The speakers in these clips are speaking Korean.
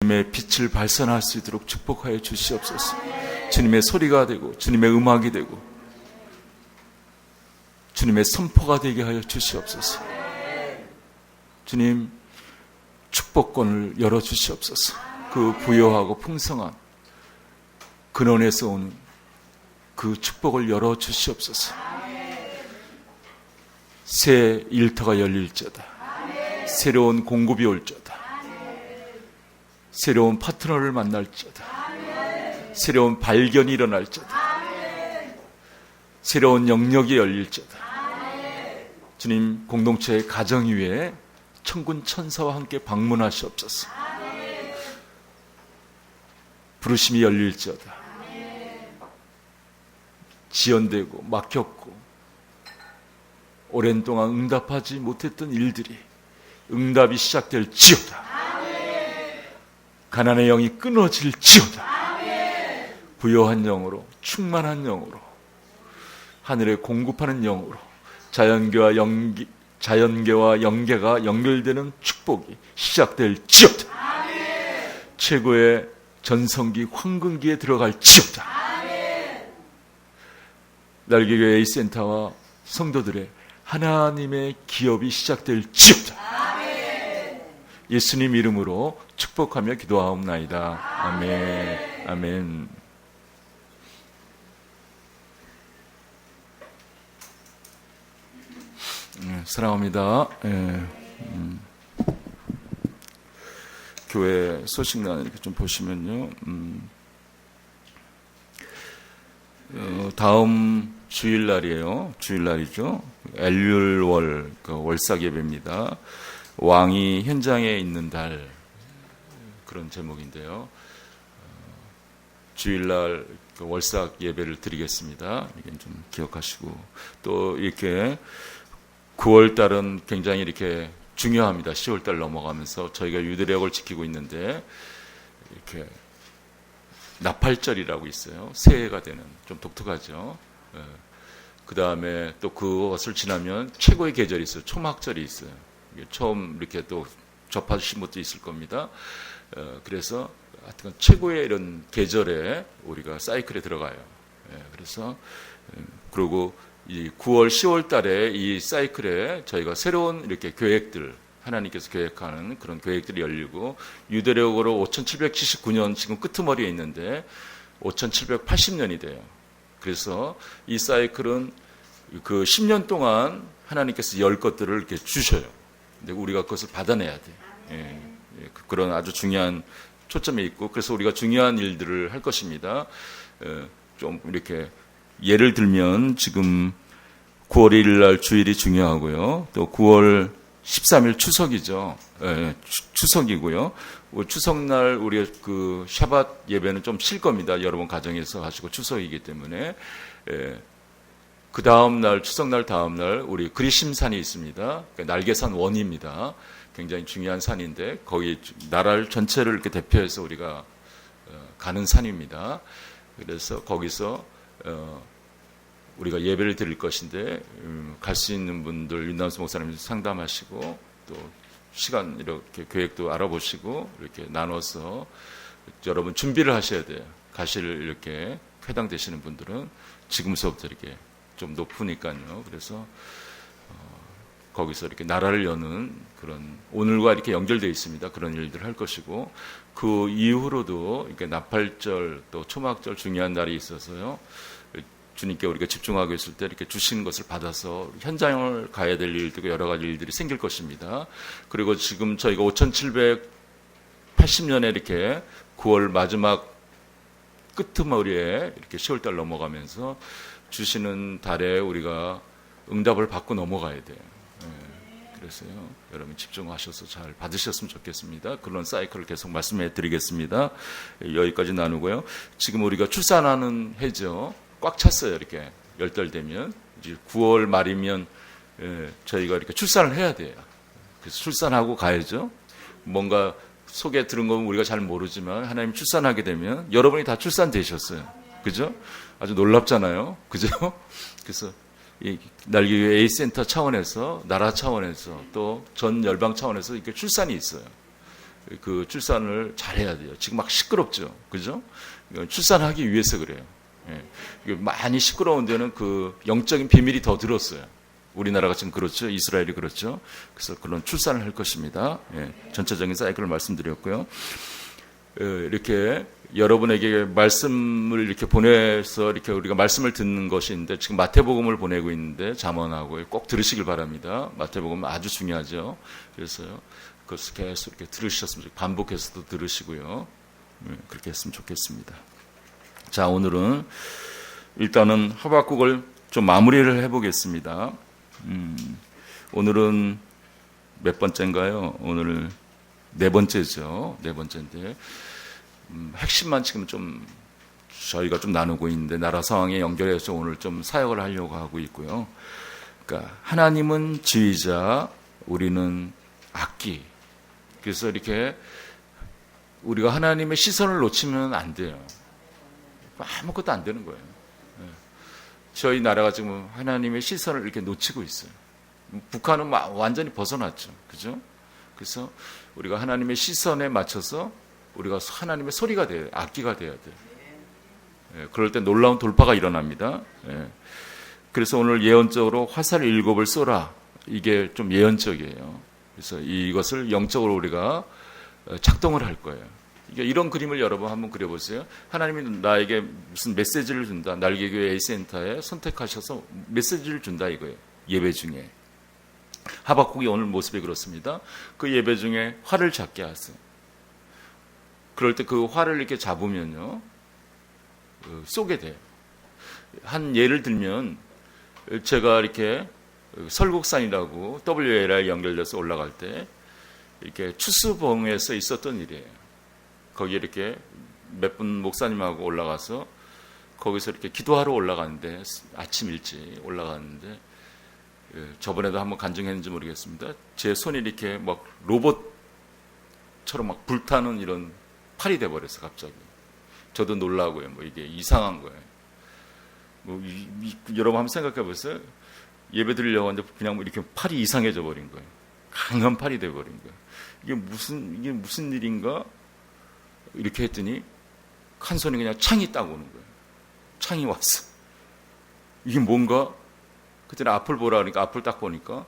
주님의 빛을 발산할 수 있도록 축복하여 주시옵소서. 주님의 소리가 되고 주님의 음악이 되고 주님의 선포가 되게 하여 주시옵소서. 주님, 축복권을 열어주시옵소서. 그 부요하고 풍성한 근원에서 오는 그 축복을 열어주시옵소서. 새 일터가 열릴지어다. 새로운 공급이 올지어다. 새로운 파트너를 만날지어다. 새로운 발견이 일어날지어다. 새로운 영역이 열릴지어다. 주님, 공동체의 가정 위에 천군 천사와 함께 방문하시옵소서. 부르심이 열릴지어다. 지연되고 막혔고 오랜 동안 응답하지 못했던 일들이 응답이 시작될지어다. 가난의 영이 끊어질지어다. 부요한 영으로, 충만한 영으로, 하늘에 공급하는 영으로 자연계와 영계가 연결되는 축복이 시작될지어다. 최고의 전성기 황금기에 들어갈지어다. 날개교회 A센터와 성도들의 하나님의 기업이 시작될지어다. 예수님 이름으로 축복하며 기도하옵나이다. 아멘. 아멘. 사랑합니다. 교회 소식란 이렇게 좀 보시면요. 다음 주일날이에요. 주일날이죠. 엘률월 월삭 예배입니다. 왕이 현장에 있는 달, 그런 제목인데요. 주일날 월삭 예배를 드리겠습니다. 이건 좀 기억하시고, 또 이렇게 9월달은 굉장히 이렇게 중요합니다. 10월달 넘어가면서 저희가 유대력을 지키고 있는데 이렇게 나팔절이라고 있어요. 새해가 되는, 좀 독특하죠. 그 다음에 또 그것을 지나면 최고의 계절이 있어요. 초막절이 있어요. 처음 이렇게 또 접하신 것도 있을 겁니다. 그래서 하여튼 최고의 이런 계절에 우리가 사이클에 들어가요. 그래서 그리고 이 9월, 10월 달에 이 사이클에 저희가 새로운 이렇게 계획들, 하나님께서 계획하는 그런 계획들이 열리고, 유대력으로 5779년 지금 끄트머리에 있는데 5780년이 돼요. 그래서 이 사이클은 그 10년 동안 하나님께서 열 것들을 이렇게 주셔요. 근데 우리가 그것을 받아내야 돼요. 그런 아주 중요한 초점이 있고, 그래서 우리가 중요한 일들을 할 것입니다. 좀 이렇게 예를 들면 지금 9월 1일 날 주일이 중요하고요. 또 9월 13일 추석이죠. 추석이고요. 추석날 우리 그 샤밧 예배는 좀 쉴 겁니다. 여러분 가정에서 하시고 추석이기 때문에. 그 다음날, 추석날 다음날 우리 그리심산이 있습니다. 날개산 원입니다. 굉장히 중요한 산인데 거기 나라를 전체를 이렇게 대표해서 우리가 가는 산입니다. 그래서 거기서 우리가 예배를 드릴 것인데 갈 수 있는 분들 윤남수 목사님 상담하시고 또 시간 이렇게 계획도 알아보시고 이렇게 나눠서 여러분 준비를 하셔야 돼요. 가실 이렇게 회당되시는 분들은 지금서부터 이렇게 좀 높으니까요. 그래서 거기서 이렇게 나라를 여는 그런 오늘과 이렇게 연결되어 있습니다. 그런 일들을 할 것이고, 그 이후로도 이렇게 나팔절 또 초막절 중요한 날이 있어서요. 주님께 우리가 집중하고 있을 때 이렇게 주신 것을 받아서 현장을 가야 될 일들과 여러 가지 일들이 생길 것입니다. 그리고 지금 저희가 5780년에 이렇게 9월 마지막 끄트머리에 이렇게 10월달 넘어가면서 주시는 달에 우리가 응답을 받고 넘어가야 돼요. 그래서요, 여러분 집중하셔서 잘 받으셨으면 좋겠습니다. 그런 사이클을 계속 말씀해 드리겠습니다. 여기까지 나누고요. 지금 우리가 출산하는 해죠. 꽉 찼어요. 이렇게 열달 되면 이제 9월 말이면 저희가 이렇게 출산을 해야 돼요. 그래서 출산하고 가야죠. 뭔가 속에 들은 건 우리가 잘 모르지만 하나님 출산하게 되면 여러분이 다 출산되셨어요. 그죠? 아주 놀랍잖아요. 그죠? 그래서 이 날개교회 A센터 차원에서, 나라 차원에서, 또 전 열방 차원에서 이렇게 출산이 있어요. 그 출산을 잘해야 돼요. 지금 막 시끄럽죠, 그죠? 출산하기 위해서 그래요. 예. 많이 시끄러운 데는 그 영적인 비밀이 더 들었어요. 우리나라가 지금 그렇죠, 이스라엘이 그렇죠. 그래서 그런 출산을 할 것입니다. 예. 전체적인 사이클을 말씀드렸고요. 이렇게 여러분에게 말씀을 이렇게 보내서 이렇게 우리가 말씀을 듣는 것인데 지금 마태복음을 보내고 있는데 잠언하고 꼭 들으시길 바랍니다. 마태복음 아주 중요하죠. 그래서요. 그것을 계속 이렇게 들으셨으면 좋겠고 반복해서도 들으시고요. 그렇게 했으면 좋겠습니다. 자, 오늘은 일단은 하박국을 좀 마무리를 해보겠습니다. 오늘은 몇 번째인가요? 오늘 네 번째죠. 네 번째인데 핵심만 지금 좀 저희가 좀 나누고 있는데 나라 상황에 연결해서 오늘 좀 사역을 하려고 하고 있고요. 그러니까 하나님은 지휘자, 우리는 악기. 그래서 이렇게 우리가 하나님의 시선을 놓치면 안 돼요. 아무것도 안 되는 거예요. 저희 나라가 지금 하나님의 시선을 이렇게 놓치고 있어요. 북한은 완전히 벗어났죠. 그죠? 그래서 우리가 하나님의 시선에 맞춰서 우리가 하나님의 소리가 돼요. 악기가 돼야 돼요. 그럴 때 놀라운 돌파가 일어납니다. 그래서 오늘 예언적으로 화살 7을 쏘라. 이게 좀 예언적이에요. 그래서 이것을 영적으로 우리가 작동을 할 거예요. 이런 그림을 여러분 한번 그려보세요. 하나님이 나에게 무슨 메시지를 준다. 날개교회 A센터에 선택하셔서 메시지를 준다 이거예요. 예배 중에. 하박국이 오늘 모습이 그렇습니다. 그 예배 중에 활을 잡게 하세요. 그럴 때 그 활을 이렇게 잡으면요. 쏘게 돼요. 한 예를 들면 제가 이렇게 설국산이라고 WLI 연결돼서 올라갈 때 이렇게 추수봉에서 있었던 일이에요. 거기 이렇게 몇 분 목사님하고 올라가서 거기서 이렇게 기도하러 올라갔는데 아침 일찍 올라갔는데 저번에도 한번 간증했는지 모르겠습니다. 제 손이 이렇게 막 로봇처럼 막 불타는 이런 팔이 돼버렸어 갑자기. 저도 놀라고요. 뭐 이게 이상한 거예요. 여러분 한번 생각해 보세요. 예배 드리려고 하는데 그냥 이렇게 팔이 이상해져 버린 거예요. 강한 팔이 돼 버린 거예요. 이게 무슨 일인가? 이렇게 했더니 한 손이 그냥 창이 딱 오는 거예요. 창이 왔어. 이게 뭔가? 그때는 앞을 보라 그러니까 앞을 딱 보니까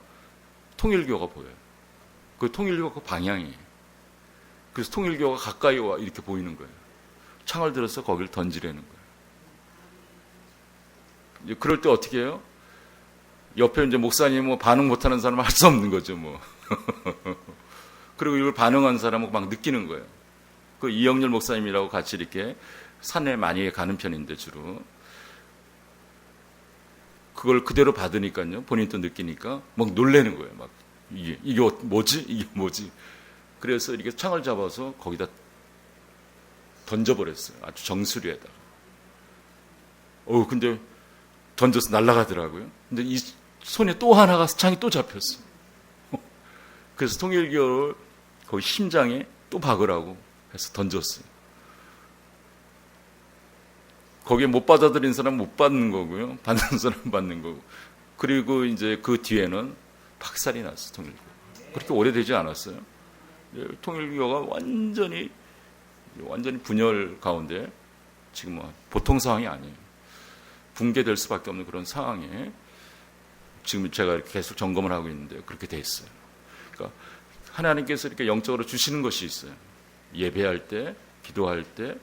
통일교가 보여요. 그 통일교가 그 방향이에요. 그래서 통일교가 가까이 와 이렇게 보이는 거예요. 창을 들어서 거기를 던지려는 거예요. 이제 그럴 때 어떻게 해요? 옆에 이제 목사님 뭐 반응 못하는 사람은 할 수 없는 거죠, 뭐. 그리고 이걸 반응한 사람은 막 느끼는 거예요. 그 이영렬 목사님이라고 같이 이렇게 산에 많이 가는 편인데 주로 그걸 그대로 받으니까요. 본인도 느끼니까 막 놀래는 거예요. 막 이게 뭐지? 이게 뭐지? 그래서 이렇게 창을 잡아서 거기다 던져버렸어요. 아주 정수리에다가. 근데 던져서 날아가더라고요. 근데 이 손에 또 하나가 창이 또 잡혔어. 그래서 통일교를 거기 심장에 또 박으라고 해서 던졌어요. 거기에 못 받아들인 사람은 못 받는 거고요. 받는 사람은 받는 거고. 그리고 이제 그 뒤에는 박살이 났어요. 통일교. 그렇게 오래되지 않았어요. 통일교가 완전히 분열 가운데 지금 보통 상황이 아니에요. 붕괴될 수밖에 없는 그런 상황에 지금 제가 이렇게 계속 점검을 하고 있는데 그렇게 돼 있어요. 그러니까 하나님께서 이렇게 영적으로 주시는 것이 있어요. 예배할 때, 기도할 때,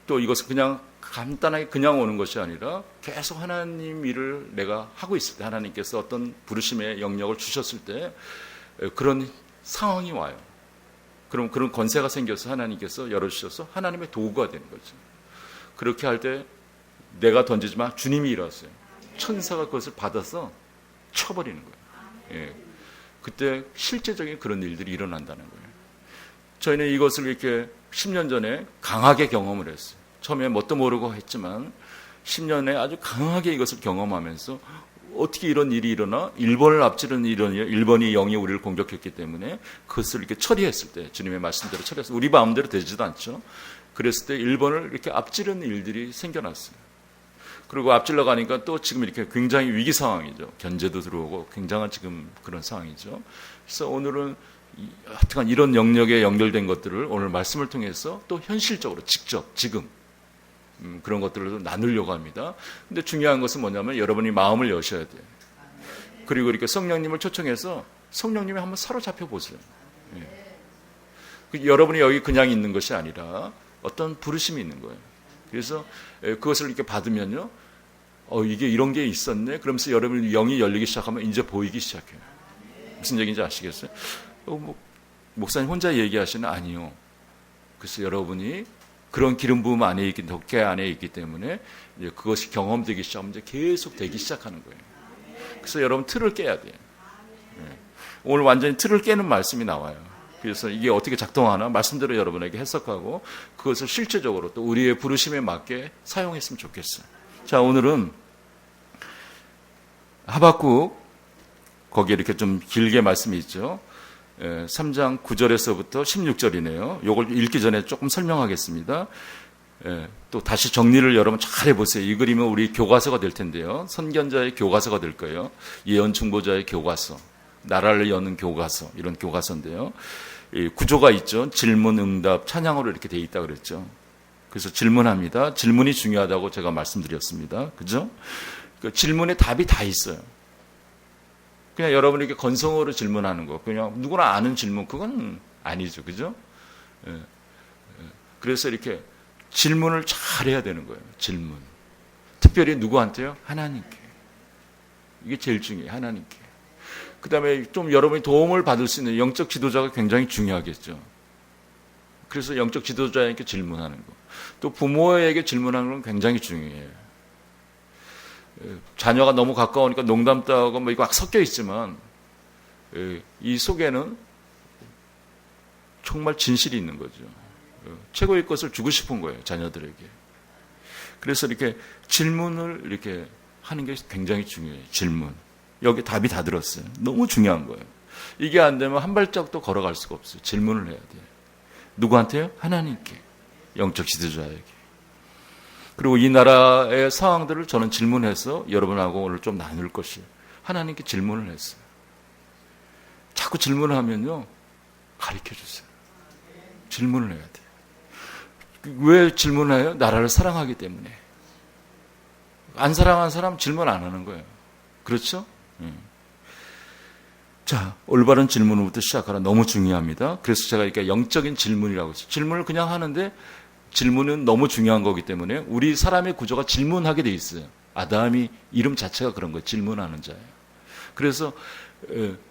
또 이것은 그냥 간단하게 그냥 오는 것이 아니라 계속 하나님 일을 내가 하고 있을 때 하나님께서 어떤 부르심의 영역을 주셨을 때 그런 상황이 와요. 그럼 그런 권세가 생겨서 하나님께서 열어주셔서 하나님의 도구가 되는 거죠. 그렇게 할 때 내가 던지지만 주님이 일하세요. 천사가 그것을 받아서 쳐버리는 거예요. 예. 그때 실제적인 그런 일들이 일어난다는 거예요. 저희는 이것을 이렇게 10년 전에 강하게 경험을 했어요. 처음에 뭣도 모르고 했지만 10년에 아주 강하게 이것을 경험하면서 어떻게 이런 일이 일어나? 일본을 앞지르는 일본이 영이 우리를 공격했기 때문에 그것을 이렇게 처리했을 때 주님의 말씀대로 처리했어요. 우리 마음대로 되지도 않죠. 그랬을 때 일본을 이렇게 앞지르는 일들이 생겨났어요. 그리고 앞질러 가니까 또 지금 이렇게 굉장히 위기 상황이죠. 견제도 들어오고 굉장한 지금 그런 상황이죠. 그래서 오늘은 하여튼간 이런 영역에 연결된 것들을 오늘 말씀을 통해서 또 현실적으로 직접 지금 그런 것들을 나누려고 합니다. 근데 중요한 것은 뭐냐면 여러분이 마음을 여셔야 돼요. 그리고 이렇게 성령님을 초청해서 성령님이 한번 사로잡혀 보세요. 여러분이 여기 그냥 있는 것이 아니라 어떤 부르심이 있는 거예요. 그래서 그것을 이렇게 받으면요, 이게 이런 게 있었네. 그러면서 여러분 영이 열리기 시작하면 이제 보이기 시작해요. 무슨 얘기인지 아시겠어요? 목사님 혼자 얘기하시는 아니요. 그래서 여러분이 그런 기름 부음 안에 있기, 덕계 안에 있기 때문에 이제 그것이 경험되기 시작하면 이제 계속 되기 시작하는 거예요. 그래서 여러분 틀을 깨야 돼요. 오늘 완전히 틀을 깨는 말씀이 나와요. 그래서 이게 어떻게 작동하나 말씀대로 여러분에게 해석하고 그것을 실제적으로 또 우리의 부르심에 맞게 사용했으면 좋겠어요. 자, 오늘은 하박국 거기에 이렇게 좀 길게 말씀이 있죠. 3장 9절에서부터 16절이네요. 이걸 읽기 전에 조금 설명하겠습니다. 또 다시 정리를 여러분 잘 해보세요. 이 그림은 우리 교과서가 될 텐데요. 선견자의 교과서가 될 거예요. 예언 중보자의 교과서, 나라를 여는 교과서, 이런 교과서인데요. 이 구조가 있죠. 질문, 응답, 찬양으로 이렇게 돼 있다 그랬죠. 그래서 질문합니다. 질문이 중요하다고 제가 말씀드렸습니다. 그죠? 그 질문에 답이 다 있어요. 그냥 여러분이 이렇게 건성으로 질문하는 거, 그냥 누구나 아는 질문, 그건 아니죠. 그죠? 그래서 이렇게 질문을 잘 해야 되는 거예요. 질문. 특별히 누구한테요? 하나님께. 이게 제일 중요해요. 하나님께. 그 다음에 좀 여러분이 도움을 받을 수 있는 영적 지도자가 굉장히 중요하겠죠. 그래서 영적 지도자에게 질문하는 거. 또 부모에게 질문하는 건 굉장히 중요해요. 자녀가 너무 가까우니까 농담 따고 뭐 이거 막 섞여 있지만 이 속에는 정말 진실이 있는 거죠. 최고의 것을 주고 싶은 거예요, 자녀들에게. 그래서 이렇게 질문을 이렇게 하는 게 굉장히 중요해요. 질문. 여기 답이 다 들었어요. 너무 중요한 거예요. 이게 안 되면 한 발짝도 걸어갈 수가 없어요. 질문을 해야 돼요. 누구한테요? 하나님께. 영적 지도자에게. 그리고 이 나라의 상황들을 저는 질문해서 여러분하고 오늘 좀 나눌 것이에요. 하나님께 질문을 했어요. 자꾸 질문을 하면요, 가르쳐 주세요. 질문을 해야 돼요. 왜 질문을 해요? 나라를 사랑하기 때문에. 안 사랑하는 사람 질문 안 하는 거예요. 그렇죠? 자, 올바른 질문부터 시작하라. 너무 중요합니다. 그래서 제가 이렇게 영적인 질문이라고 했어요. 질문을 그냥 하는데 질문은 너무 중요한 거기 때문에 우리 사람의 구조가 질문하게 돼 있어요. 아담이 이름 자체가 그런 거예요. 질문하는 자예요. 그래서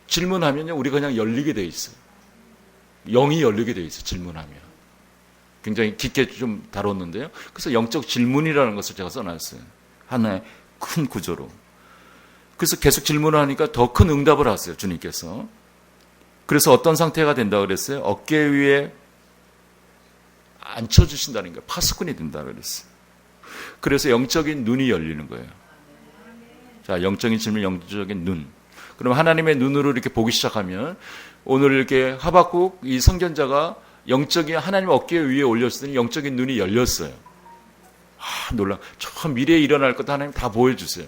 질문하면요, 우리가 그냥 열리게 돼 있어요. 영이 열리게 돼 있어요. 질문하면. 굉장히 깊게 좀 다뤘는데요. 그래서 영적 질문이라는 것을 제가 써놨어요. 하나의 큰 구조로. 그래서 계속 질문을 하니까 더 큰 응답을 하세요. 주님께서. 그래서 어떤 상태가 된다고 그랬어요? 어깨 위에 앉혀주신다는 거예요. 파수꾼이 된다고 그랬어요. 그래서 영적인 눈이 열리는 거예요. 자, 영적인 질문, 영적인 눈. 그럼 하나님의 눈으로 이렇게 보기 시작하면 오늘 이렇게 하박국 이 선견자가 영적인 하나님 어깨 위에 올렸을 때 영적인 눈이 열렸어요. 놀라. 저 미래에 일어날 것도 하나님 다 보여주세요.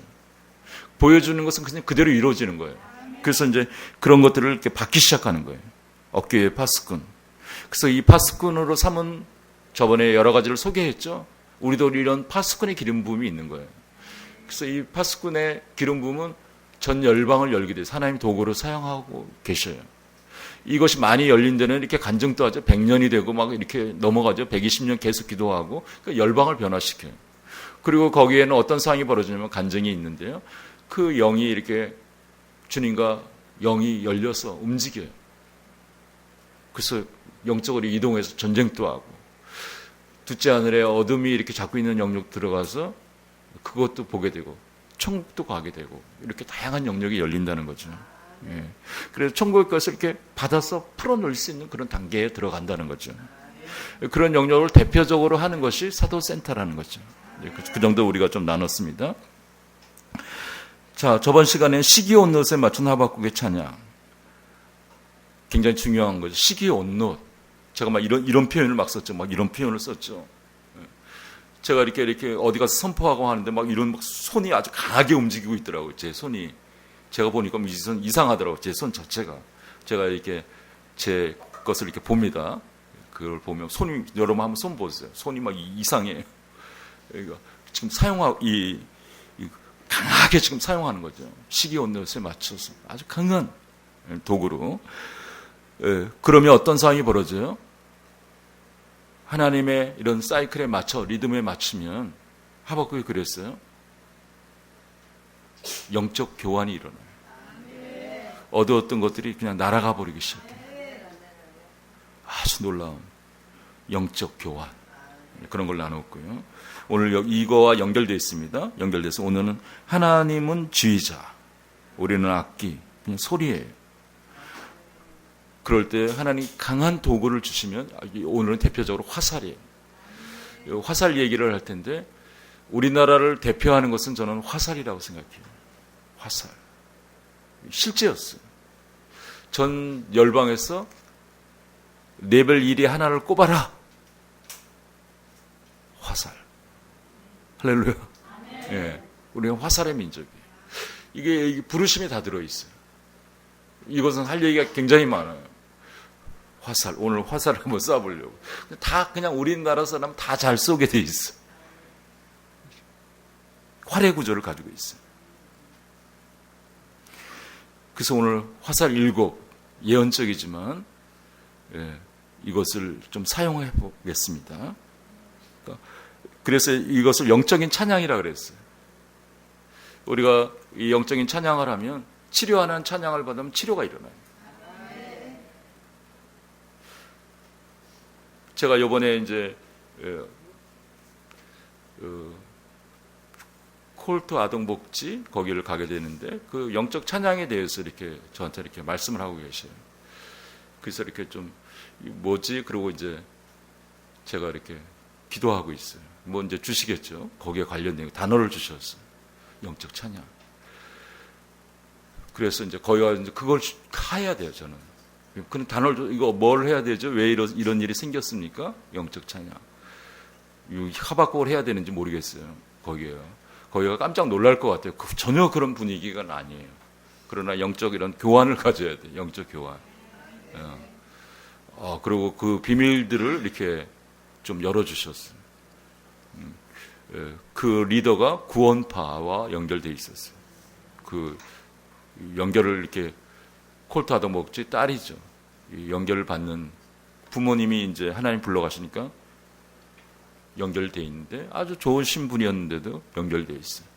보여주는 것은 그냥 그대로 이루어지는 거예요. 그래서 이제 그런 것들을 이렇게 받기 시작하는 거예요. 어깨 위에 파수꾼. 그래서 이 파수꾼으로 삼은 저번에 여러 가지를 소개했죠. 우리도 이런 파수꾼의 기름 부음이 있는 거예요. 그래서 이 파수꾼의 기름 부음은 전 열방을 열게 돼서 하나님 도구로 사용하고 계셔요. 이것이 많이 열린 데는 이렇게 간증도 하죠. 100년이 되고 막 이렇게 넘어가죠. 120년 계속 기도하고 그러니까 열방을 변화시켜요. 그리고 거기에는 어떤 상황이 벌어지냐면 간증이 있는데요. 그 영이 이렇게 주님과 영이 열려서 움직여요. 그래서 영적으로 이동해서 전쟁도 하고 둘째 하늘에 어둠이 이렇게 잡고 있는 영역 들어가서 그것도 보게 되고 천국도 가게 되고 이렇게 다양한 영역이 열린다는 거죠. 예. 그래서 천국의 것을 이렇게 받아서 풀어놓을 수 있는 그런 단계에 들어간다는 거죠. 그런 영역을 대표적으로 하는 것이 사도센터라는 거죠. 그 정도 우리가 좀 나눴습니다. 자, 저번 시간에는 시기온롯에 맞춘 하박국의 찬양. 굉장히 중요한 거죠. 시기온롯. 제가 막 이런 표현을 막 썼죠. 막 이런 표현을 썼죠. 제가 이렇게 어디 가서 선포하고 하는데 막 이런 손이 아주 강하게 움직이고 있더라고요. 제 손이. 제가 보니까 이상하더라고요. 제 손 자체가. 제가 이렇게 제 것을 이렇게 봅니다. 그걸 보면 손이, 여러분 한번 손 보세요. 손이 막 이상해요. 지금 사용하고 강하게 지금 사용하는 거죠. 식이온도에 맞춰서 아주 강한 도구로. 그러면 어떤 상황이 벌어져요? 하나님의 이런 사이클에 맞춰 리듬에 맞추면 하박국이 그랬어요. 영적 교환이 일어나요. 얻어왔던 것들이 그냥 날아가 버리기 시작해요. 아주 놀라운 영적 교환, 그런 걸 나눴고요. 오늘 이거와 연결되어 있습니다. 연결돼서 오늘은 하나님은 지휘자, 우리는 악기, 그냥 소리예요. 그럴 때 하나님 강한 도구를 주시면, 오늘은 대표적으로 화살이에요. 화살 얘기를 할 텐데 우리나라를 대표하는 것은 저는 화살이라고 생각해요. 화살. 실제였어요. 전 열방에서 레벨 1이 하나를 꼽아라. 화살. 할렐루야. 예, 우리는 화살의 민족이에요. 이게 부르심이 다 들어있어요. 이것은 할 얘기가 굉장히 많아요. 화살. 오늘 화살을 한번 쏴보려고. 다 그냥 우리나라 사람 다 잘 쏘게 돼 있어요. 활의 구조를 가지고 있어요. 그래서 오늘 화살 7, 예언적이지만 이것을 좀 사용해 보겠습니다. 그래서 이것을 영적인 찬양이라고 그랬어요. 우리가 이 영적인 찬양을 하면, 치료하는 찬양을 받으면 치료가 일어나요. 제가 이번에 이제 콜트 아동복지 거기를 가게 되는데, 그 영적 찬양에 대해서 이렇게 저한테 이렇게 말씀을 하고 계셔요. 그래서 이렇게 좀 뭐지? 그러고 이제 제가 이렇게 기도하고 있어요. 뭐 이제 주시겠죠. 거기에 관련된 단어를 주셨어요. 영적 찬양. 그래서 이제 거기 가서 이제 그걸 해야 돼요, 저는. 그런 단어를, 이거 뭘 해야 되죠? 왜 이런 일이 생겼습니까? 영적 찬양. 하박국을 해야 되는지 모르겠어요. 거기가 깜짝 놀랄 것 같아요. 전혀 그런 분위기가 아니에요. 그러나 영적 이런 교환을 가져야 돼요. 영적 교환. 그리고 그 비밀들을 이렇게 좀 열어주셨어요. 그 리더가 구원파와 연결되어 있었어요. 그 연결을 이렇게 콜트 아동복지 딸이죠. 연결을 받는 부모님이 이제 하나님 불러가시니까 연결되어 있는데, 아주 좋은 신분이었는데도 연결되어 있어요.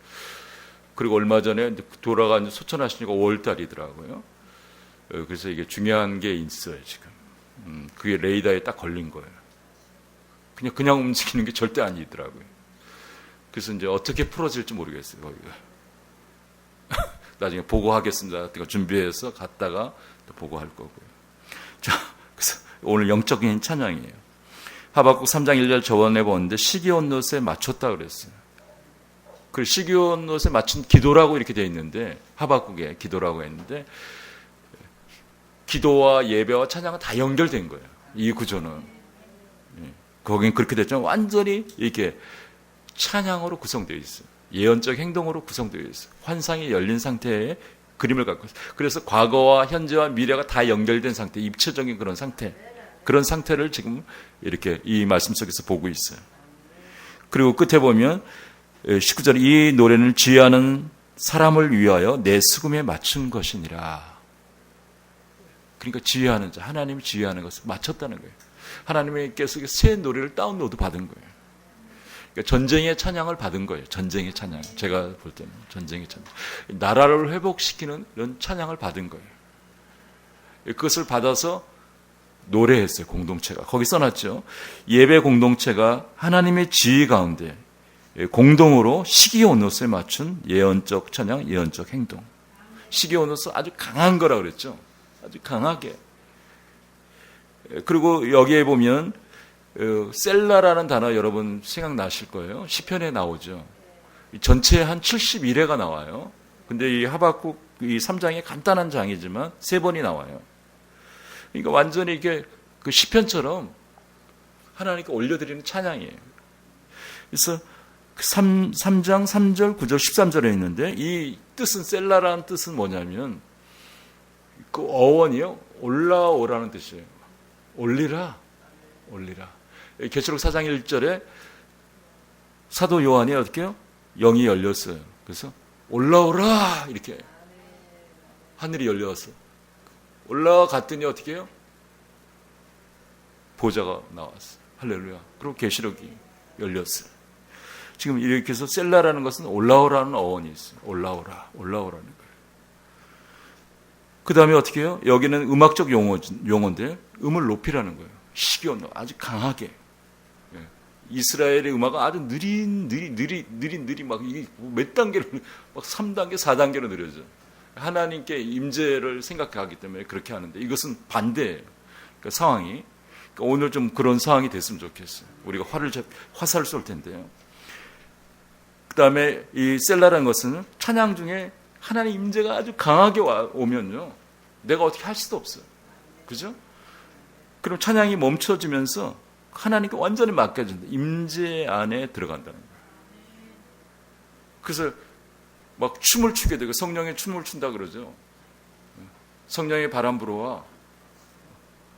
그리고 얼마 전에 돌아가 소천하시니까 5월달이더라고요. 그래서 이게 중요한 게 있어요, 지금. 그게 레이더에 딱 걸린 거예요. 그냥 움직이는 게 절대 아니더라고요. 그래서 이제 어떻게 풀어질지 모르겠어요, 거기가. 나중에 보고하겠습니다. 준비해서 갔다가 또 보고할 거고요. 자, 그래서 오늘 영적인 찬양이에요. 하박국 3장 1절 저번에 보는데 시기온롯에 맞췄다 그랬어요. 그 시기온롯에 맞춘 기도라고 이렇게 되어 있는데, 하박국의 기도라고 했는데, 기도와 예배와 찬양은 다 연결된 거예요. 이 구조는. 거긴 그렇게 됐죠. 완전히 이렇게 찬양으로 구성되어 있어요. 예언적 행동으로 구성되어 있어요. 환상이 열린 상태의 그림을 갖고 있어요. 그래서 과거와 현재와 미래가 다 연결된 상태, 입체적인 그런 상태, 그런 상태를 지금 이렇게 이 말씀 속에서 보고 있어요. 그리고 끝에 보면 19절, 이 노래는 지휘하는 사람을 위하여 내 수금에 맞춘 것이니라. 그러니까 지휘하는 자, 하나님이 지휘하는 것을 맞췄다는 거예요. 하나님께서 새 노래를 다운로드 받은 거예요. 그러니까 전쟁의 찬양을 받은 거예요. 전쟁의 찬양. 제가 볼 때는 전쟁의 찬양. 나라를 회복시키는 이런 찬양을 받은 거예요. 그것을 받아서 노래했어요. 공동체가. 거기 써놨죠. 예배 공동체가 하나님의 지휘 가운데 공동으로 시기온롯에 맞춘 예언적 찬양, 예언적 행동. 시기온롯은 아주 강한 거라 그랬죠. 아주 강하게. 그리고 여기에 보면 셀라라는 단어 여러분 생각나실 거예요. 시편에 나오죠. 전체에 한 71회가 나와요. 근데 이 하박국 이 3장이 간단한 장이지만 3번이 나와요. 그러니까 완전히 이게 그 시편처럼 하나님께 올려드리는 찬양이에요. 그래서 3장 3절 9절 13절에 있는데, 이 뜻은, 셀라라는 뜻은 뭐냐면 그 어원이요, 올라오라는 뜻이에요. 올리라, 올리라. 계시록 4장 1절에 사도 요한이 어떻게 해요? 영이 열렸어요. 그래서 올라오라 이렇게 하늘이 열려서 올라갔더니 어떻게 해요? 보좌가 나왔어요. 할렐루야. 그리고 계시록이 열렸어요. 지금 이렇게 해서 셀라라는 것은 올라오라는 어원이 있어요. 올라오라, 올라오라는 거예요. 그 다음에 어떻게 해요? 여기는 음악적 용어인데 음을 높이라는 거예요. 시기온 아주 강하게. 이스라엘의 음악은 아주 느리 막 이게 몇 단계로 막 3단계, 4단계로 느려져. 하나님께 임재를 생각하기 때문에 그렇게 하는데 이것은 반대예요. 그러니까 상황이. 그러니까 오늘 좀 그런 상황이 됐으면 좋겠어요. 우리가 화살을 쏠 텐데요. 그 다음에 이 셀라라는 것은 찬양 중에 하나님 임재가 아주 강하게 오면요, 내가 어떻게 할 수도 없어요. 그죠? 그럼 찬양이 멈춰지면서 하나님께 완전히 맡겨진다. 임재 안에 들어간다는 거예요. 그래서 막 춤을 추게 되고 성령의 춤을 춘다 그러죠. 성령의 바람 불어와.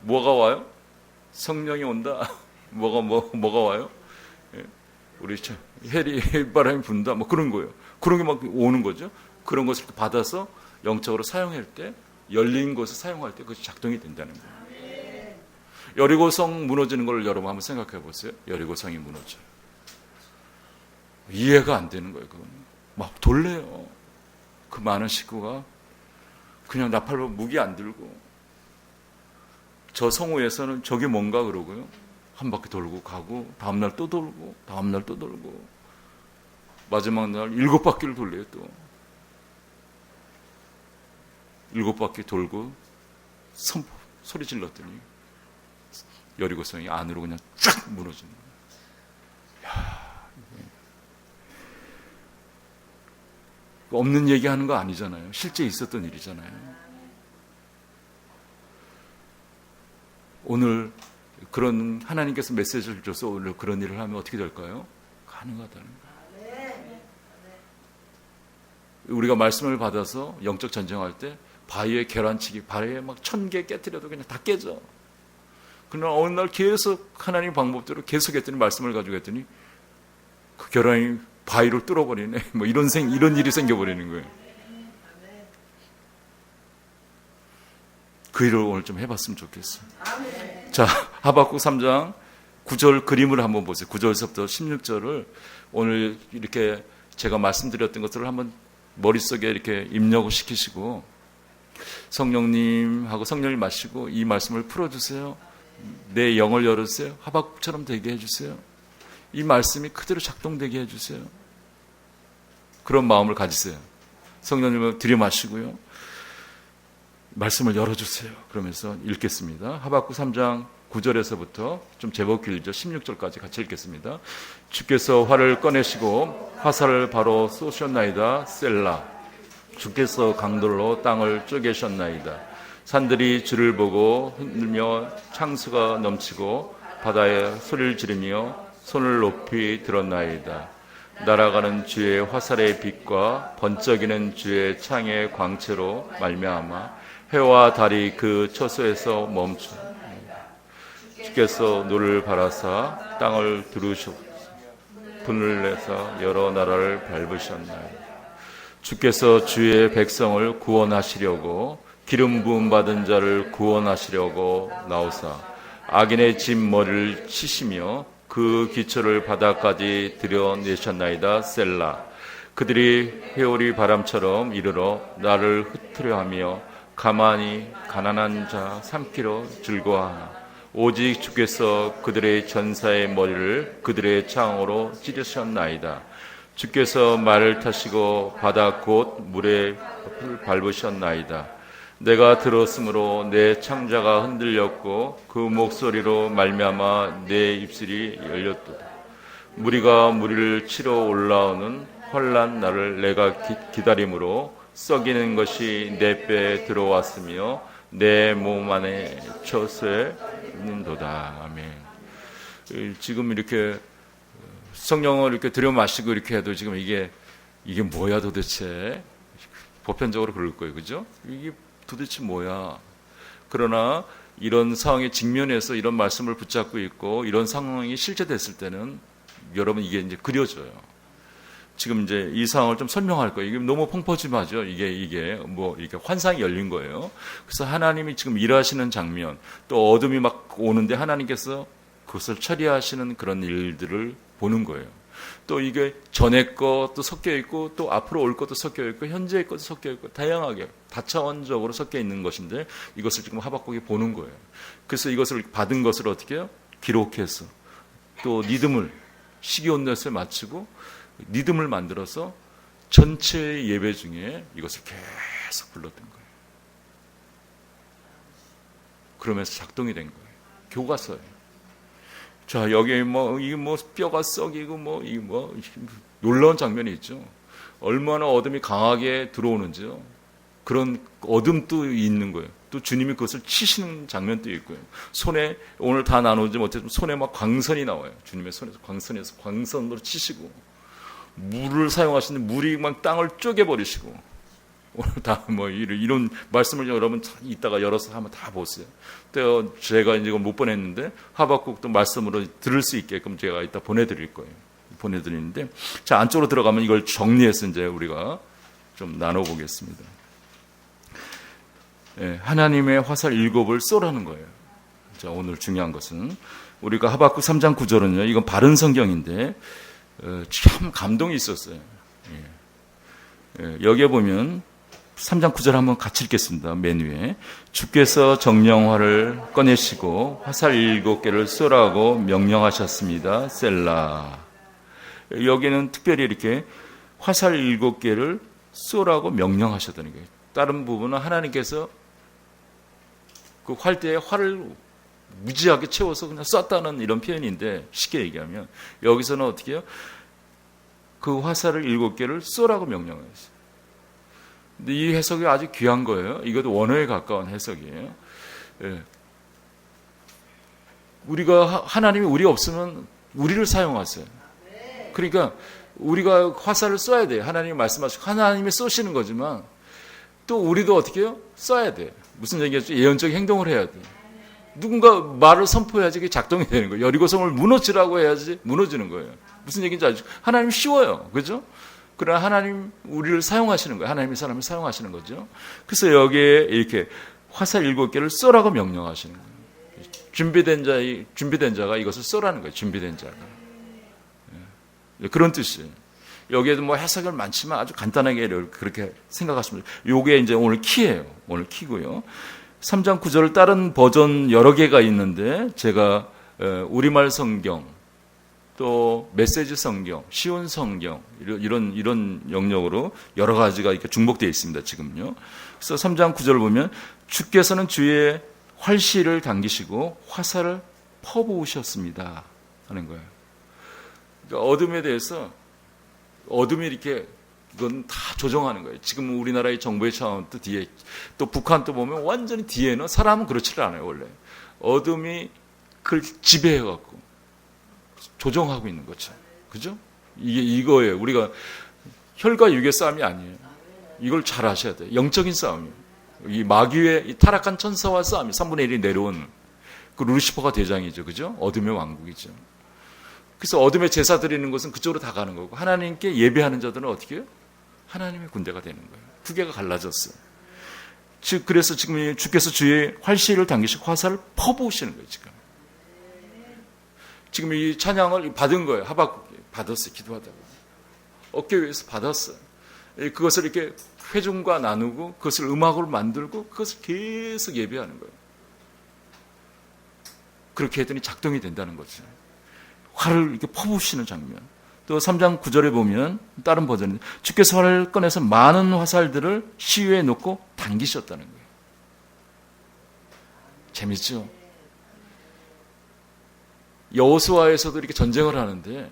뭐가 와요? 성령이 온다. 뭐가 와요? 우리 해바람이 분다. 뭐 그런 거예요. 그런 게 막 오는 거죠. 그런 것을 받아서 영적으로 사용할 때, 열린 곳을 사용할 때 그것이 작동이 된다는 거예요. 여리고성 무너지는 걸 여러분 한번 생각해 보세요. 여리고성이 무너져요. 이해가 안 되는 거예요. 그건 막 돌래요. 그 많은 식구가 그냥 나팔로 무기 안 들고 저 성우에서는 저게 뭔가 그러고요. 한 바퀴 돌고 가고 다음날 또 돌고 다음날 또 돌고 마지막 날 7바퀴를 돌려요. 또 7바퀴 돌고 소리 질렀더니 여리고성이 안으로 그냥 쫙 무너지는 거예요. 없는 얘기하는 거 아니잖아요. 실제 있었던 일이잖아요. 오늘 그런 하나님께서 메시지를 줘서 오늘 그런 일을 하면 어떻게 될까요? 가능하다는 거예요. 우리가 말씀을 받아서 영적 전쟁할 때 바위에 계란치기, 바위에 막 1000개 깨뜨려도 그냥 다 깨져. 그러나 어느 날 계속 하나님 방법대로 계속 했더니 말씀을 가지고 했더니 그 계란이 바위를 뚫어버리네. 뭐 이런 일이 생겨버리는 거예요. 그 일을 오늘 좀 해봤으면 좋겠어요. 자, 하박국 3장 9절 그림을 한번 보세요. 9절에서부터 16절을 오늘 이렇게 제가 말씀드렸던 것들을 한번 머릿속에 이렇게 입력을 시키시고 성령님하고 성령님 마시고 이 말씀을 풀어주세요. 내 영을 열어주세요. 하박국처럼 되게 해주세요. 이 말씀이 그대로 작동되게 해주세요. 그런 마음을 가지세요. 성령님을 들이마시고요. 말씀을 열어주세요. 그러면서 읽겠습니다. 하박국 3장 9절에서부터 좀 제법 길죠. 16절까지 같이 읽겠습니다. 주께서 활을 꺼내시고 화살을 바로 쏘셨나이다. 셀라. 주께서 강돌로 땅을 쪼개셨나이다. 산들이 주를 보고 흔들며 창수가 넘치고 바다에 소리를 지르며 손을 높이 들었나이다. 날아가는 주의 화살의 빛과 번쩍이는 주의 창의 광채로 말미암아 해와 달이 그 처소에서 멈추. 주께서 노를 바라사 땅을 두르셨고 분을 내사 여러 나라를 밟으셨나이다. 주께서 주의 백성을 구원하시려고 기름 부음 받은 자를 구원하시려고 나오사 악인의 짐머리를 치시며 그 기초를 바다까지 들여내셨나이다. 셀라. 그들이 회오리 바람처럼 이르러 나를 흩으려 하며 가만히 가난한 자 삼키려 즐거워하나 오직 주께서 그들의 전사의 머리를 그들의 창으로 찌르셨나이다. 주께서 말을 타시고 바다 곧 물에 밟으셨나이다. 내가 들었으므로 내 창자가 흔들렸고 그 목소리로 말미암아 내 입술이 열렸도다. 무리가 무리를 치러 올라오는 환난 날을 내가 기다림으로 썩이는 것이 내 뼈에 들어왔으며 내 몸 안에 처소에 있는도다. 아멘. 지금 이렇게 성령을 이렇게 들여 마시고 이렇게 해도 지금 이게 뭐야 도대체? 보편적으로 그럴 거예요. 그죠? 이게 도대체 뭐야? 그러나 이런 상황에 직면해서 이런 말씀을 붙잡고 있고 이런 상황이 실제 됐을 때는 여러분 이게 이제 그려져요. 지금 이제 이 상황을 좀 설명할 거예요. 이게 너무 펑퍼짐하죠. 이게 뭐 이렇게 환상이 열린 거예요. 그래서 하나님이 지금 일하시는 장면, 또 어둠이 막 오는데 하나님께서 그것을 처리하시는 그런 일들을 보는 거예요. 또 이게 전에 것도 섞여 있고 또 앞으로 올 것도 섞여 있고 현재의 것도 섞여 있고 다양하게 다차원적으로 섞여 있는 것인데 이것을 지금 하박국이 보는 거예요. 그래서 이것을 받은 것을 어떻게 해요? 기록해서 또 리듬을 시기온넷에 맞추고 리듬을 만들어서 전체 예배 중에 이것을 계속 불렀던 거예요. 그러면서 작동이 된 거예요. 교과서예요. 자, 여기 이게 뼈가 썩이고 놀라운 장면이 있죠. 얼마나 어둠이 강하게 들어오는지요. 그런 어둠도 있는 거예요. 또 주님이 그것을 치시는 장면도 있고요. 손에, 오늘 다 나누지 못했지만 손에 막 광선이 나와요. 주님의 손에서 광선으로 치시고, 물을 사용하시는 물이 막 땅을 쪼개버리시고, 오늘 다 이런 말씀을 여러분 이따가 열어서 한번 다 보세요. 또 제가 이제 못 보냈는데 하박국도 말씀으로 들을 수 있게끔 제가 이따 보내드릴 거예요. 보내드리는데, 자, 안쪽으로 들어가면 이걸 정리해서 이제 우리가 좀 나눠보겠습니다. 예, 하나님의 화살 7을 쏘라는 거예요. 자, 오늘 중요한 것은 우리가 하박국 3장 9절은요, 이건 바른 성경인데 참 감동이 있었어요. 여기에 보면 3장 9절 한번 같이 읽겠습니다. 맨 위에 주께서 정령화를 꺼내시고 화살 7개를 쏘라고 명령하셨습니다. 셀라. 여기는 특별히 이렇게 화살 7개를 쏘라고 명령하셨다는 거예요. 다른 부분은 하나님께서 그 활대에 활을 무지하게 채워서 그냥 쐈다는 이런 표현인데, 쉽게 얘기하면 여기서는 어떻게 해요? 그 화살을 7개를 쏘라고 명령했어요. 근데 이 해석이 아주 귀한 거예요. 이것도 원어에 가까운 해석이에요. 예. 하나님이 우리 없으면 우리를 사용하세요. 그러니까 우리가 화살을 쏴야 돼요. 하나님이 말씀하시고 하나님이 쏘시는 거지만 또 우리도 어떻게 해요? 쏴야 돼요. 무슨 얘기겠죠? 예언적인 행동을 해야 돼요. 누군가 말을 선포해야지 그게 작동이 되는 거예요. 여리고성을 무너지라고 해야지 무너지는 거예요. 무슨 얘기인지 아시죠? 하나님 쉬워요. 그죠? 그러나 하나님 우리를 사용하시는 거예요. 하나님이 사람을 사용하시는 거죠. 그래서 여기에 이렇게 화살 7개를 쏘라고 명령하시는 거예요. 준비된 자가 이것을 쏘라는 거예요. 준비된 자가. 그런 뜻이에요. 여기에도 해석을 많지만 아주 간단하게 그렇게 생각하시면 돼요. 이게 이제 오늘 키예요. 오늘 키고요. 3장 9절을 다른 버전 여러 개가 있는데 제가 우리말 성경, 또 메시지 성경, 쉬운 성경 이런 영역으로 여러 가지가 이렇게 중복되어 있습니다. 지금요. 그래서 3장 9절을 보면 주께서는 주의 활시를 당기시고 화살을 퍼부으셨습니다 하는 거예요. 그러니까 어둠에 대해서 어둠이 이렇게 이건 다 조정하는 거예요. 지금 우리나라의 정부의 차원 또 뒤에 또 북한 또 보면 완전히 뒤에는 사람은 그렇지를 않아요. 원래 어둠이 그걸 지배해갖고 조정하고 있는 거죠. 그죠? 이거예요. 우리가 혈과 육의 싸움이 아니에요. 이걸 잘 아셔야 돼요. 영적인 싸움이에요. 이 마귀의 이 타락한 천사와 싸움이 3분의 1이 내려온 그 루시퍼가 대장이죠. 그죠? 어둠의 왕국이죠. 그래서 어둠의 제사 드리는 것은 그쪽으로 다 가는 거고 하나님께 예배하는 자들은 어떻게 해요? 하나님의 군대가 되는 거예요. 두 개가 갈라졌어요. 그래서 지금 주께서 주의 활시를 당기시고 화살을 퍼부으시는 거예요. 지금 이 찬양을 받은 거예요. 하박국이 받았어요. 기도하다가 어깨 위에서 받았어요. 그것을 이렇게 회중과 나누고 그것을 음악으로 만들고 그것을 계속 예배하는 거예요. 그렇게 했더니 작동이 된다는 거죠. 활을 이렇게 퍼부으시는 장면. 또 3장 9절에 보면 다른 버전은 주께서 활을 꺼내서 많은 화살들을 시위에 놓고 당기셨다는 거예요. 재밌죠? 여호수아에서도 이렇게 전쟁을 하는데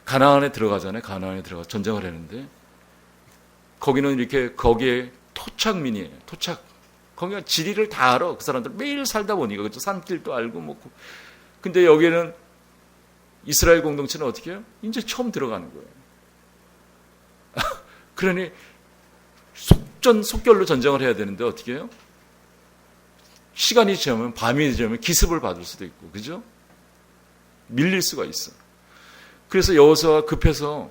가나안에 들어가잖아요. 가나안에 들어가 전쟁을 하는데 거기는 이렇게 거기에 토착민이에요. 토착. 거기가 지리를 다 알아. 그 사람들 매일 살다 보니까 그렇죠. 산길도 알고 뭐. 근데 여기는 이스라엘 공동체는 어떻게 해요? 이제 처음 들어가는 거예요. 그러니 속전속결로 전쟁을 해야 되는데 어떻게 해요? 시간이 지나면, 밤이 지나면 기습을 받을 수도 있고, 그죠? 밀릴 수가 있어. 그래서 여호수아가 급해서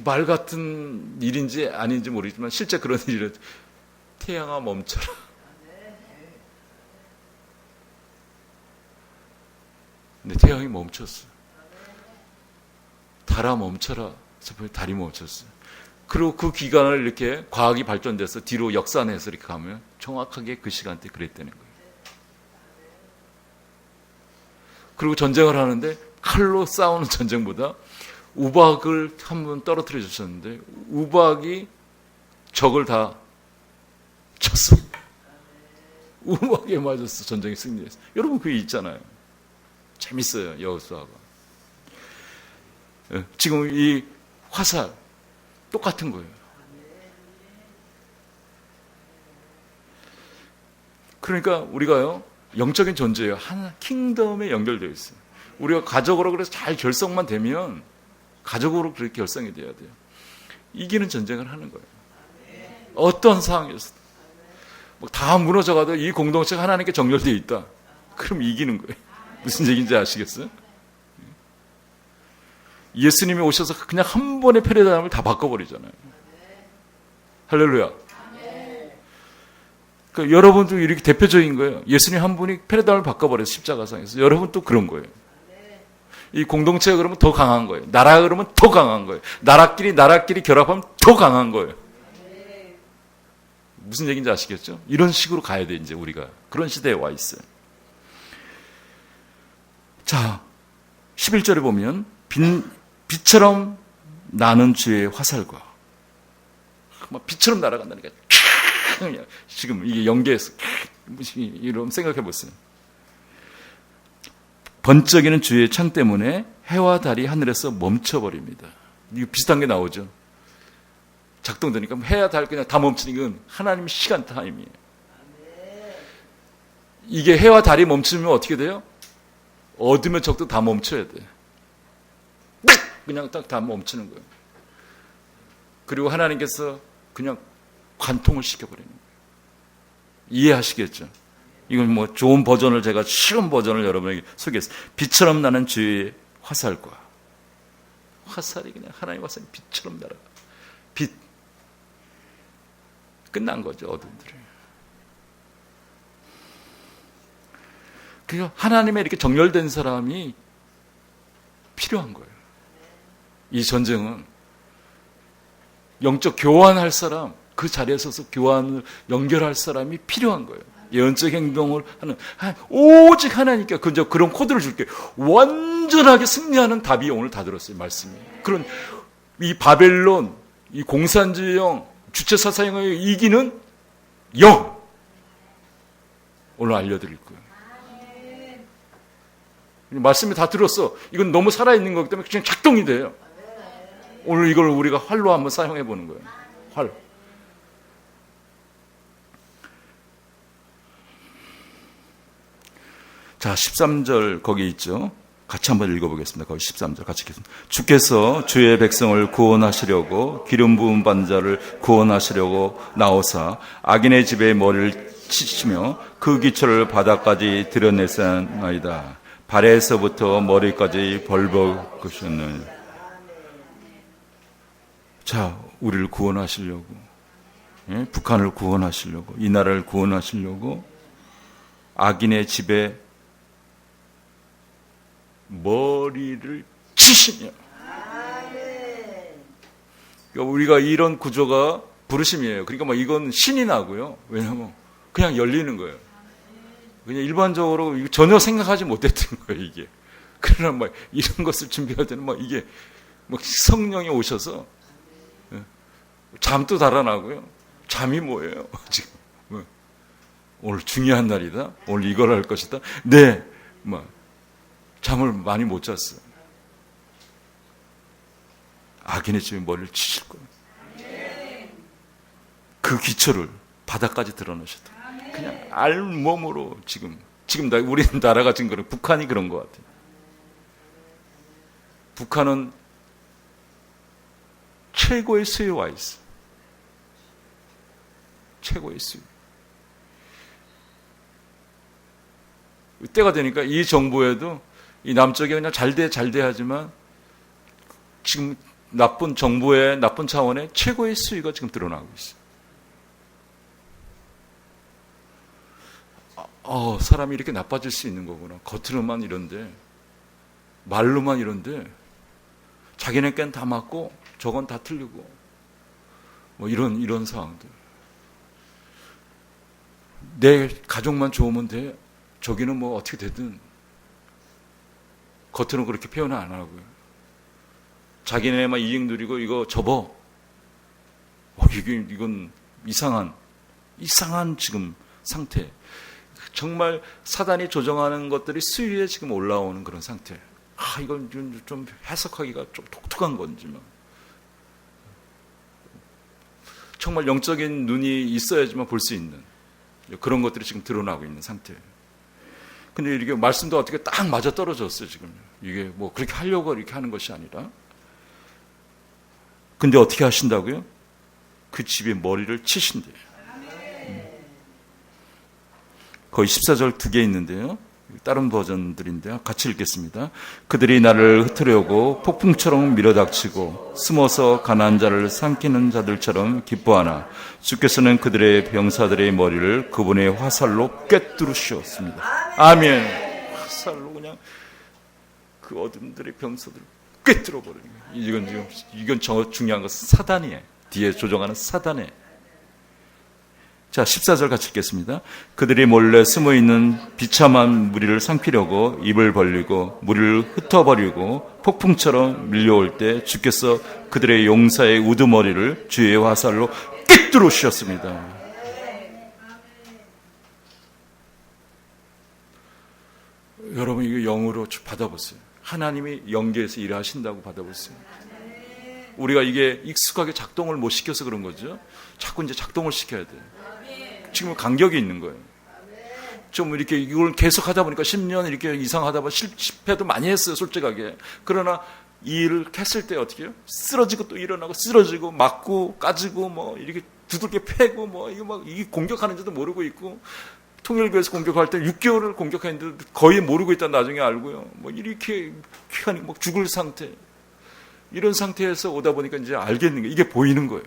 말 같은 일인지 아닌지 모르지만 실제 그런 일을, 태양아 멈춰라. 근데 태양이 멈췄어요. 달아 멈춰라. 달이 멈췄어요. 그리고 그 기간을 이렇게 과학이 발전돼서 뒤로 역산해서 이렇게 가면 정확하게 그 시간대 그랬다는 거예요. 그리고 전쟁을 하는데 칼로 싸우는 전쟁보다 우박을 한번 떨어뜨려 주셨는데 우박이 적을 다 쳤어. 우박에 맞았어. 전쟁이 승리했어. 여러분 그게 있잖아요. 재밌어요. 여호수아가. 지금 이 화살 똑같은 거예요. 그러니까 우리가요, 영적인 존재예요. 하나 킹덤에 연결되어 있어요. 우리가 가족으로 그래서 잘 결성만 되면 가족으로 그렇게 결성이 돼야 돼요. 이기는 전쟁을 하는 거예요. 어떤 상황에서도. 다 무너져가도 이 공동체가 하나님께 정렬되어 있다. 그럼 이기는 거예요. 무슨 얘기인지 아시겠어요? 예수님이 오셔서 그냥 한 번의 패러다임을 다 바꿔버리잖아요. 할렐루야. 그러니까 여러분도 이렇게 대표적인 거예요. 예수님 한 분이 패러다임을 바꿔버려요. 십자가상에서. 여러분도 그런 거예요. 이 공동체가 그러면 더 강한 거예요. 나라가 그러면 더 강한 거예요. 나라끼리 결합하면 더 강한 거예요. 무슨 얘기인지 아시겠죠? 이런 식으로 가야 돼, 이제 우리가. 그런 시대에 와 있어요. 자, 11절에 보면 빛처럼 나는 주의 화살과 막 빛처럼 날아간다니까. 지금 이게 연계해서 이런 생각해 보세요. 번쩍이는 주의 창 때문에 해와 달이 하늘에서 멈춰버립니다. 이거 비슷한 게 나오죠. 작동되니까 해와 달 그냥 다 멈추는 건 하나님의 시간 타임이에요. 이게 해와 달이 멈추면 어떻게 돼요? 어둠의 적도 다 멈춰야 돼. 그냥 딱 다 멈추는 거예요. 그리고 하나님께서 그냥 관통을 시켜버리는 거예요. 이해하시겠죠? 이건 뭐 좋은 버전을 제가 쉬운 버전을 여러분에게 소개했어요. 빛처럼 나는 주의 화살과 화살이 그냥 하나님의 화살이 빛처럼 날아가. 빛. 끝난 거죠, 어둠들이. 그러니까 하나님의 이렇게 정렬된 사람이 필요한 거예요. 이 전쟁은 영적 교환할 사람, 그 자리에 서서 교환을 연결할 사람이 필요한 거예요. 예언적 행동을 하는 오직 하나님께 그런 코드를 줄게. 완전하게 승리하는 답이 오늘 다 들었어요. 말씀이. 그런 이 바벨론, 이 공산주의형, 주체사상을 이기는 영 오늘 알려드릴 거예요. 말씀이 다 들었어. 이건 너무 살아있는 거기 때문에 그냥 작동이 돼요. 오늘 이걸 우리가 활로 한번 사용해 보는 거예요. 활. 자, 13절 거기 있죠. 같이 한번 읽어보겠습니다. 거기 13절 같이 읽겠습니다. 주께서 주의 백성을 구원하시려고 기름 부은 반자를 구원하시려고 나오사 악인의 집에 머리를 치시며 그 기초를 바닥까지 드러내사나이다. 발에서부터 머리까지 벌벅으셨느니. 자, 우리를 구원하시려고, 예? 북한을 구원하시려고, 이 나라를 구원하시려고 악인의 집에 머리를 치시며. 그러니까 우리가 이런 구조가 부르심이에요. 그러니까 뭐 이건 신이 나고요. 왜냐하면 그냥 열리는 거예요. 그냥 일반적으로 전혀 생각하지 못했던 거예요, 이게. 그러나 막 이런 것을 준비할 때는 막 이게 막 성령이 오셔서 잠도 달아나고요. 잠이 뭐예요, 지금. 오늘 중요한 날이다. 오늘 이걸 할 것이다. 네, 막 잠을 많이 못 잤어요. 악인의 집에 머리를 치실 거예요. 그 기초를 바닥까지 드러내셨다. 그냥 알몸으로 지금 우리 나라가 지금 그런, 북한이 그런 것 같아요. 북한은 최고의 수위에 와 있어. 최고의 수위. 때가 되니까 이 정부에도 이 남쪽에 그냥 잘 돼 하지만 지금 나쁜 정부의 나쁜 차원의 최고의 수위가 지금 드러나고 있어요. 사람이 이렇게 나빠질 수 있는 거구나. 겉으로만 이런데, 말로만 이런데, 자기네께는 다 맞고, 저건 다 틀리고, 뭐 이런 상황들. 내 가족만 좋으면 돼. 저기는 뭐 어떻게 되든. 겉으로는 그렇게 표현을 안 하고요. 자기네만 이익 누리고, 이거 접어. 이건 이상한 지금 상태. 정말 사단이 조정하는 것들이 수위에 지금 올라오는 그런 상태. 이건 좀 해석하기가 좀 독특한 건지만. 정말 영적인 눈이 있어야지만 볼 수 있는 그런 것들이 지금 드러나고 있는 상태예요. 근데 이게 말씀도 어떻게 딱 맞아 떨어졌어요, 지금. 이게 뭐 그렇게 하려고 이렇게 하는 것이 아니라. 근데 어떻게 하신다고요? 그 집의 머리를 치신대요. 거의 14절 2개 있는데요. 다른 버전들인데요. 같이 읽겠습니다. 그들이 나를 흩으려고 폭풍처럼 밀어닥치고 숨어서 가난한 자를 삼키는 자들처럼 기뻐하나 주께서는 그들의 병사들의 머리를 그분의 화살로 꿰뚫으셨습니다. 아멘. 화살로 그냥 그 어둠들의 병사들을 꿰뚫어버리는 거예요. 이건 중요한 것은 사단이에요. 뒤에 조정하는 사단이에요. 자, 14절 같이 읽겠습니다. 그들이 몰래 숨어있는 비참한 무리를 삼키려고 입을 벌리고 무리를 흩어버리고 폭풍처럼 밀려올 때 주께서 그들의 용사의 우두머리를 주의 화살로 꿰뚫어 주셨습니다. 여러분 이거 영으로 받아보세요. 하나님이 영계에서 일하신다고 받아보세요. 우리가 이게 익숙하게 작동을 못 시켜서 그런 거죠. 자꾸 이제 작동을 시켜야 돼요. 지금 간격이 있는 거예요. 좀 이렇게 이걸 계속 하다 보니까 10년 이렇게 이상 하다 보면 실패도 많이 했어요, 솔직하게. 그러나 이 일을 했을 때 어떻게 해요? 쓰러지고 또 일어나고 쓰러지고 맞고 까지고 뭐 이렇게 두들겨 패고 뭐 이게 공격하는지도 모르고 있고 통일교에서 공격할 때 6개월을 공격했는데 거의 모르고 있다 나중에 알고요. 뭐 이렇게 귀환이 뭐 죽을 상태. 이런 상태에서 오다 보니까 이제 알겠는 게 이게 보이는 거예요.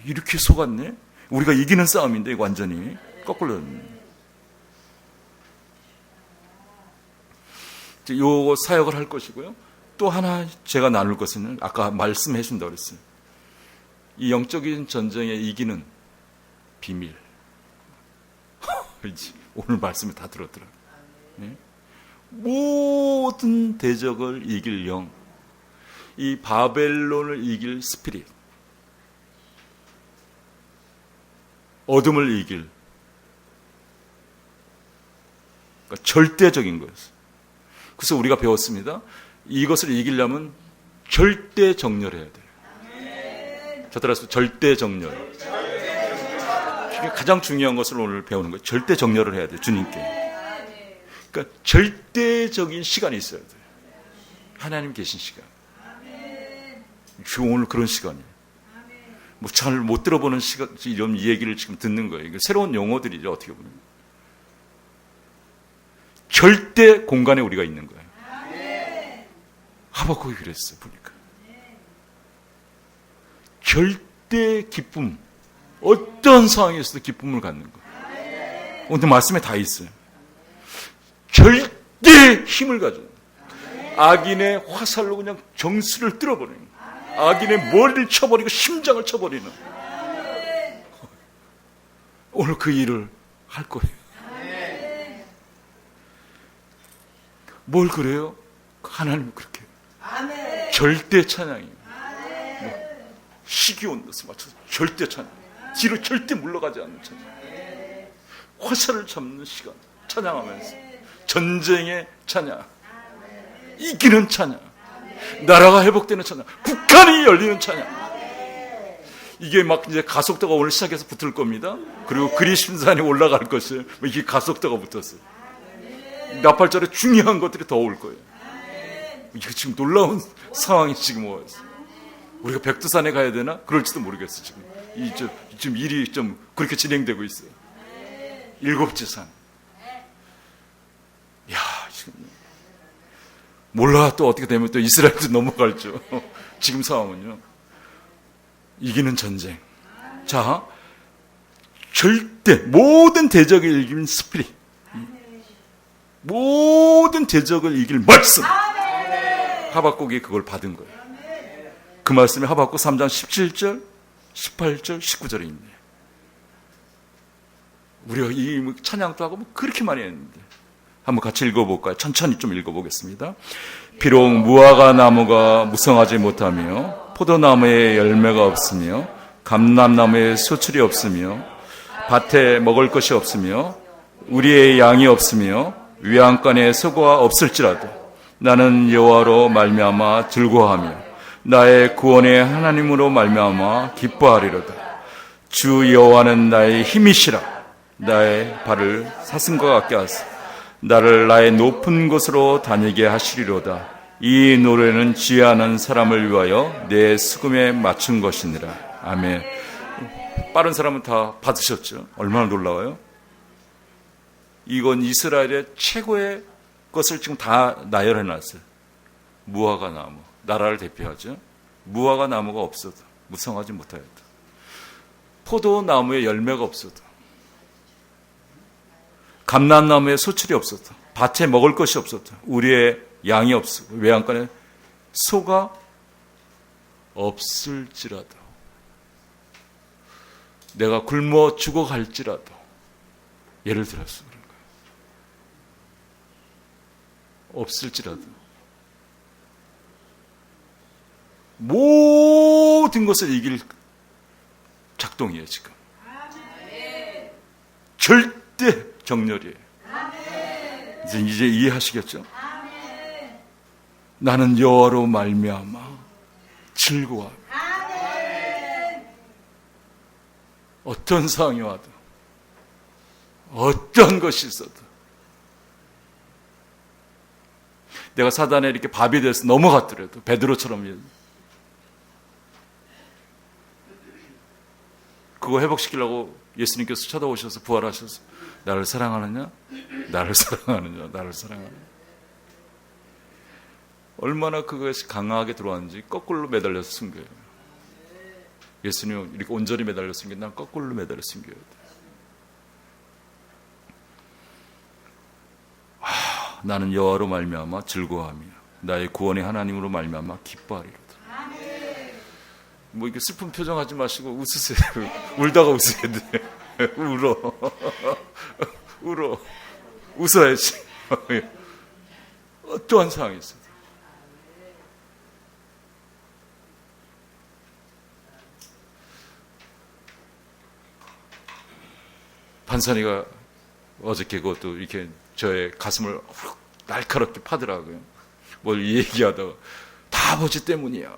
이렇게 속았네? 우리가 이기는 싸움인데 이거 완전히 거꾸로. 요 사역을 할 것이고요. 또 하나 제가 나눌 것은 아까 말씀해 준다고 그랬어요. 이 영적인 전쟁에 이기는 비밀. 오늘 말씀을 다 들었더라고요. 네? 모든 대적을 이길 영. 이 바벨론을 이길 스피릿. 어둠을 이길. 그러니까 절대적인 거였어요. 그래서 우리가 배웠습니다. 이것을 이기려면 절대 정렬해야 돼요. 저 따라서 절대 정렬. 이게 가장 중요한 것을 오늘 배우는 거예요. 절대 정렬을 해야 돼요. 주님께. 그러니까 절대적인 시간이 있어야 돼요. 하나님 계신 시간. 오늘 그런 시간이에요. 뭐 잘 못 들어보는 시간, 이런 얘기를 지금 듣는 거예요. 이게 새로운 용어들이죠, 어떻게 보면. 절대 공간에 우리가 있는 거예요. 하박국이 그랬어요, 보니까. 절대 기쁨. 어떤 상황에서도 기쁨을 갖는 거예요. 오늘 말씀에 다 있어요. 절대 힘을 가져. 악인의 화살로 그냥 정수를 뚫어버리는 거예요. 악인의 머리를 쳐버리고 심장을 쳐버리는. 오늘 그 일을 할 거예요. 뭘 그래요? 하나님은 그렇게 해요. 절대 찬양이에요. 뭐 시기 온도에 맞춰서 절대 찬양. 뒤로 절대 물러가지 않는 찬양. 화살을 잡는 시간 찬양하면서 전쟁의 찬양, 이기는 찬양, 나라가 회복되는 찬양, 북한이 열리는 찬양. 이게 막 이제 가속도가 오늘 시작해서 붙을 겁니다. 그리고 그리심산이 올라갈 것이에요. 이게 가속도가 붙었어요. 나팔절에 중요한 것들이 더 올 거예요. 이게 지금 놀라운 상황이 지금 오고 있어요. 우리가 백두산에 가야 되나? 그럴지도 모르겠어. 지금 일이 좀 그렇게 진행되고 있어요. 일곱째 산. 야, 지금 몰라. 또 어떻게 되면 또 이스라엘도 넘어갈죠. 지금 상황은요. 이기는 전쟁. 자, 절대 모든 대적을 이긴 스피릿, 모든 대적을 이길 말씀. 하박국이 그걸 받은 거예요. 그 말씀이 하박국 3장 17절, 18절, 19절에 있네요. 우리가 이 찬양도 하고 그렇게 많이 했는데 한번 같이 읽어볼까요? 천천히 좀 읽어보겠습니다. 비록 무화과 나무가 무성하지 못하며 포도나무에 열매가 없으며 감람나무에 수출이 없으며 밭에 먹을 것이 없으며 우리의 양이 없으며 위안간에 소가 없을지라도 나는 여호와로 말미암아 즐거워하며 나의 구원의 하나님으로 말미암아 기뻐하리로다. 주 여호와는 나의 힘이시라. 나의 발을 사슴과 같게 하사 나를 나의 높은 곳으로 다니게 하시리로다. 이 노래는 지혜하는 사람을 위하여 내 수금에 맞춘 것이니라. 아멘. 빠른 사람은 다 받으셨죠? 얼마나 놀라워요? 이건 이스라엘의 최고의 것을 지금 다 나열해 놨어요. 무화과 나무, 나라를 대표하죠. 무화과 나무가 없어도 무성하지 못하였다. 포도나무에 열매가 없어도, 감람나무에 소출이 없어도, 밭에 먹을 것이 없어도, 우리의 양이 없어도, 외양간에 소가 없을지라도, 내가 굶어 죽어갈지라도, 예를 들어서 그런 거예요. 없을지라도 모든 것을 이길 작동이에요. 지금 절대 정렬이에요. 이제 이해하시겠죠? 나는 여호와로 말미암아 즐거워하며 어떤 상황이 와도 어떤 것이 있어도 내가 사단에 이렇게 밥이 돼서 넘어갔더라도 베드로처럼 그거 회복시키려고 예수님께서 찾아오셔서 부활하셔서 나를 사랑하느냐? 나를 사랑하느냐? 나를 사랑하느냐? 얼마나 그것이 강하게 들어왔는지 거꾸로 매달려서 숨겨요. 예수님 이렇게 온전히 매달려 숨긴 난 거꾸로 매달려 숨겨야 돼. 나는 여호와로 말미암아 즐거워하며 나의 구원의 하나님으로 말미암아 기뻐하리로다. 뭐 이렇게 슬픈 표정하지 마시고 웃으세요. 울다가 웃어야 돼. 울어. 웃어야지. 어떠한 상황이 있어도. 판산이가 어저께 그것도 이렇게 저의 가슴을 날카롭게 파더라고요. 뭘 얘기하다가 다 아버지 때문이야.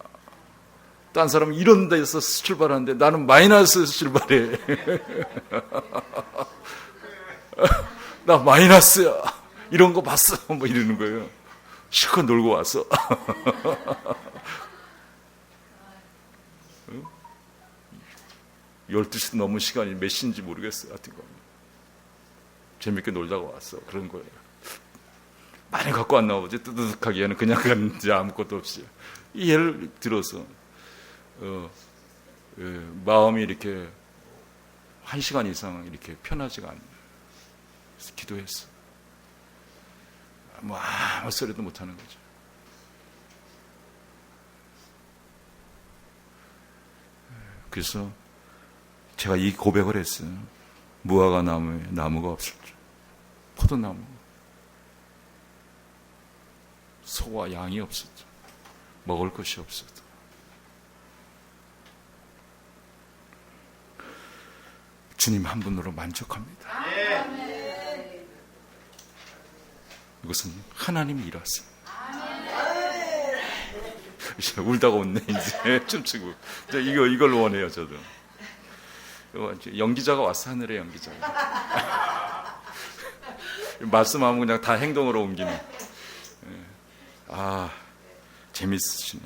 딴 사람은 이런 데서 출발하는데 나는 마이너스에서 출발해. 나 마이너스야. 이런 거 봤어. 뭐 이러는 거예요. 실컷 놀고 와서. 12시 넘은 시간이 몇 시인지 모르겠어요. 하여튼 재밌게 놀다가 왔어. 그런 거예요. 많이 갖고 왔나 보지. 뜨드득하게 얘는 그냥 갔는지 아무것도 없이. 이 예를 들어서 마음이 이렇게 1시간 이상 이렇게 편하지가 않아요. 그래서 기도했어. 뭐 아무 소리도 못하는 거죠. 그래서 제가 이 고백을 했어요. 무화과 나무에 나무가 없을 줄. 포도나무. 소와 양이 없었죠. 먹을 것이 없어도. 주님 한 분으로 만족합니다. 이것은 하나님이 일하세요. 이제 울다가 웃네. 이제 춤추고. 이걸 원해요. 저도. 연기자가 왔어. 하늘의 연기자가. 말씀하면 그냥 다 행동으로 옮기는. 재밌으시네.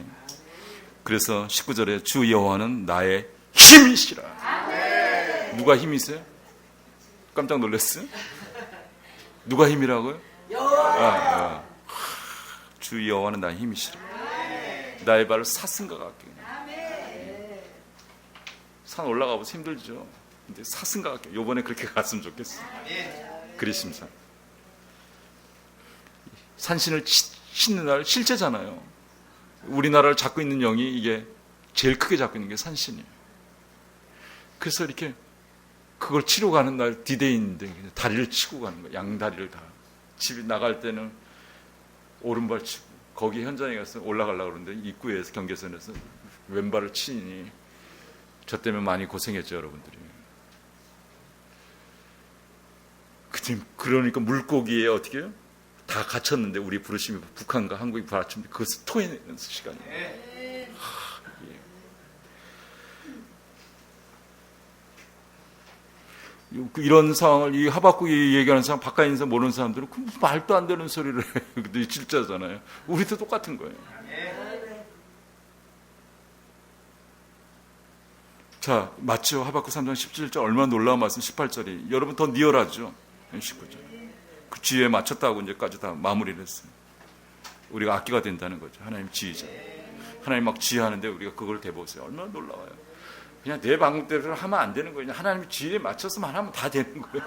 그래서 19절에 주 여호와는 나의 힘이시라. 누가 힘이세요? 깜짝 놀랐어요? 누가 힘이라고요? 주 여호와는 나의 힘이시라. 나의 발을 사슴과 같게. 산 올라가면 힘들죠. 근데 사슴과 같게. 요번에 그렇게 갔으면 좋겠어요. 그리심산. 산신을 싣는 날 실제잖아요. 우리나라를 잡고 있는 영이 이게 제일 크게 잡고 있는 게 산신이에요. 그래서 이렇게 그걸 치러 가는 날 디데이인데 다리를 치고 가는 거예요. 양다리를 다. 집에 나갈 때는 오른발 치고 거기 현장에 가서 올라가려고 그러는데 입구에서 경계선에서 왼발을 치니 저 때문에 많이 고생했죠, 여러분들이. 그러니까 물고기에 어떻게 해요? 다 갇혔는데 우리 부르심이 북한과 한국이 부르심인데 그것을 토해내는 시간이에요. 이런 상황을 이 하박국이 얘기하는 사람 바깥에 있는 사람 모르는 사람들은 그 말도 안 되는 소리를 해요. 근데 진짜잖아요. 우리도 똑같은 거예요. 자, 맞죠? 하박국 3장 17절 얼마나 놀라운 말씀 18절이. 여러분 더 리얼하죠? 19절. 그 지혜에 맞췄다고 이제까지 다 마무리를 했어요. 우리가 악기가 된다는 거죠. 하나님 지휘자. 하나님 막 지휘하는데 우리가 그걸 대보세요. 얼마나 놀라워요. 그냥 내 방법대로 하면 안 되는 거예요. 하나님 지혜에 맞춰서만 하면 다 되는 거예요.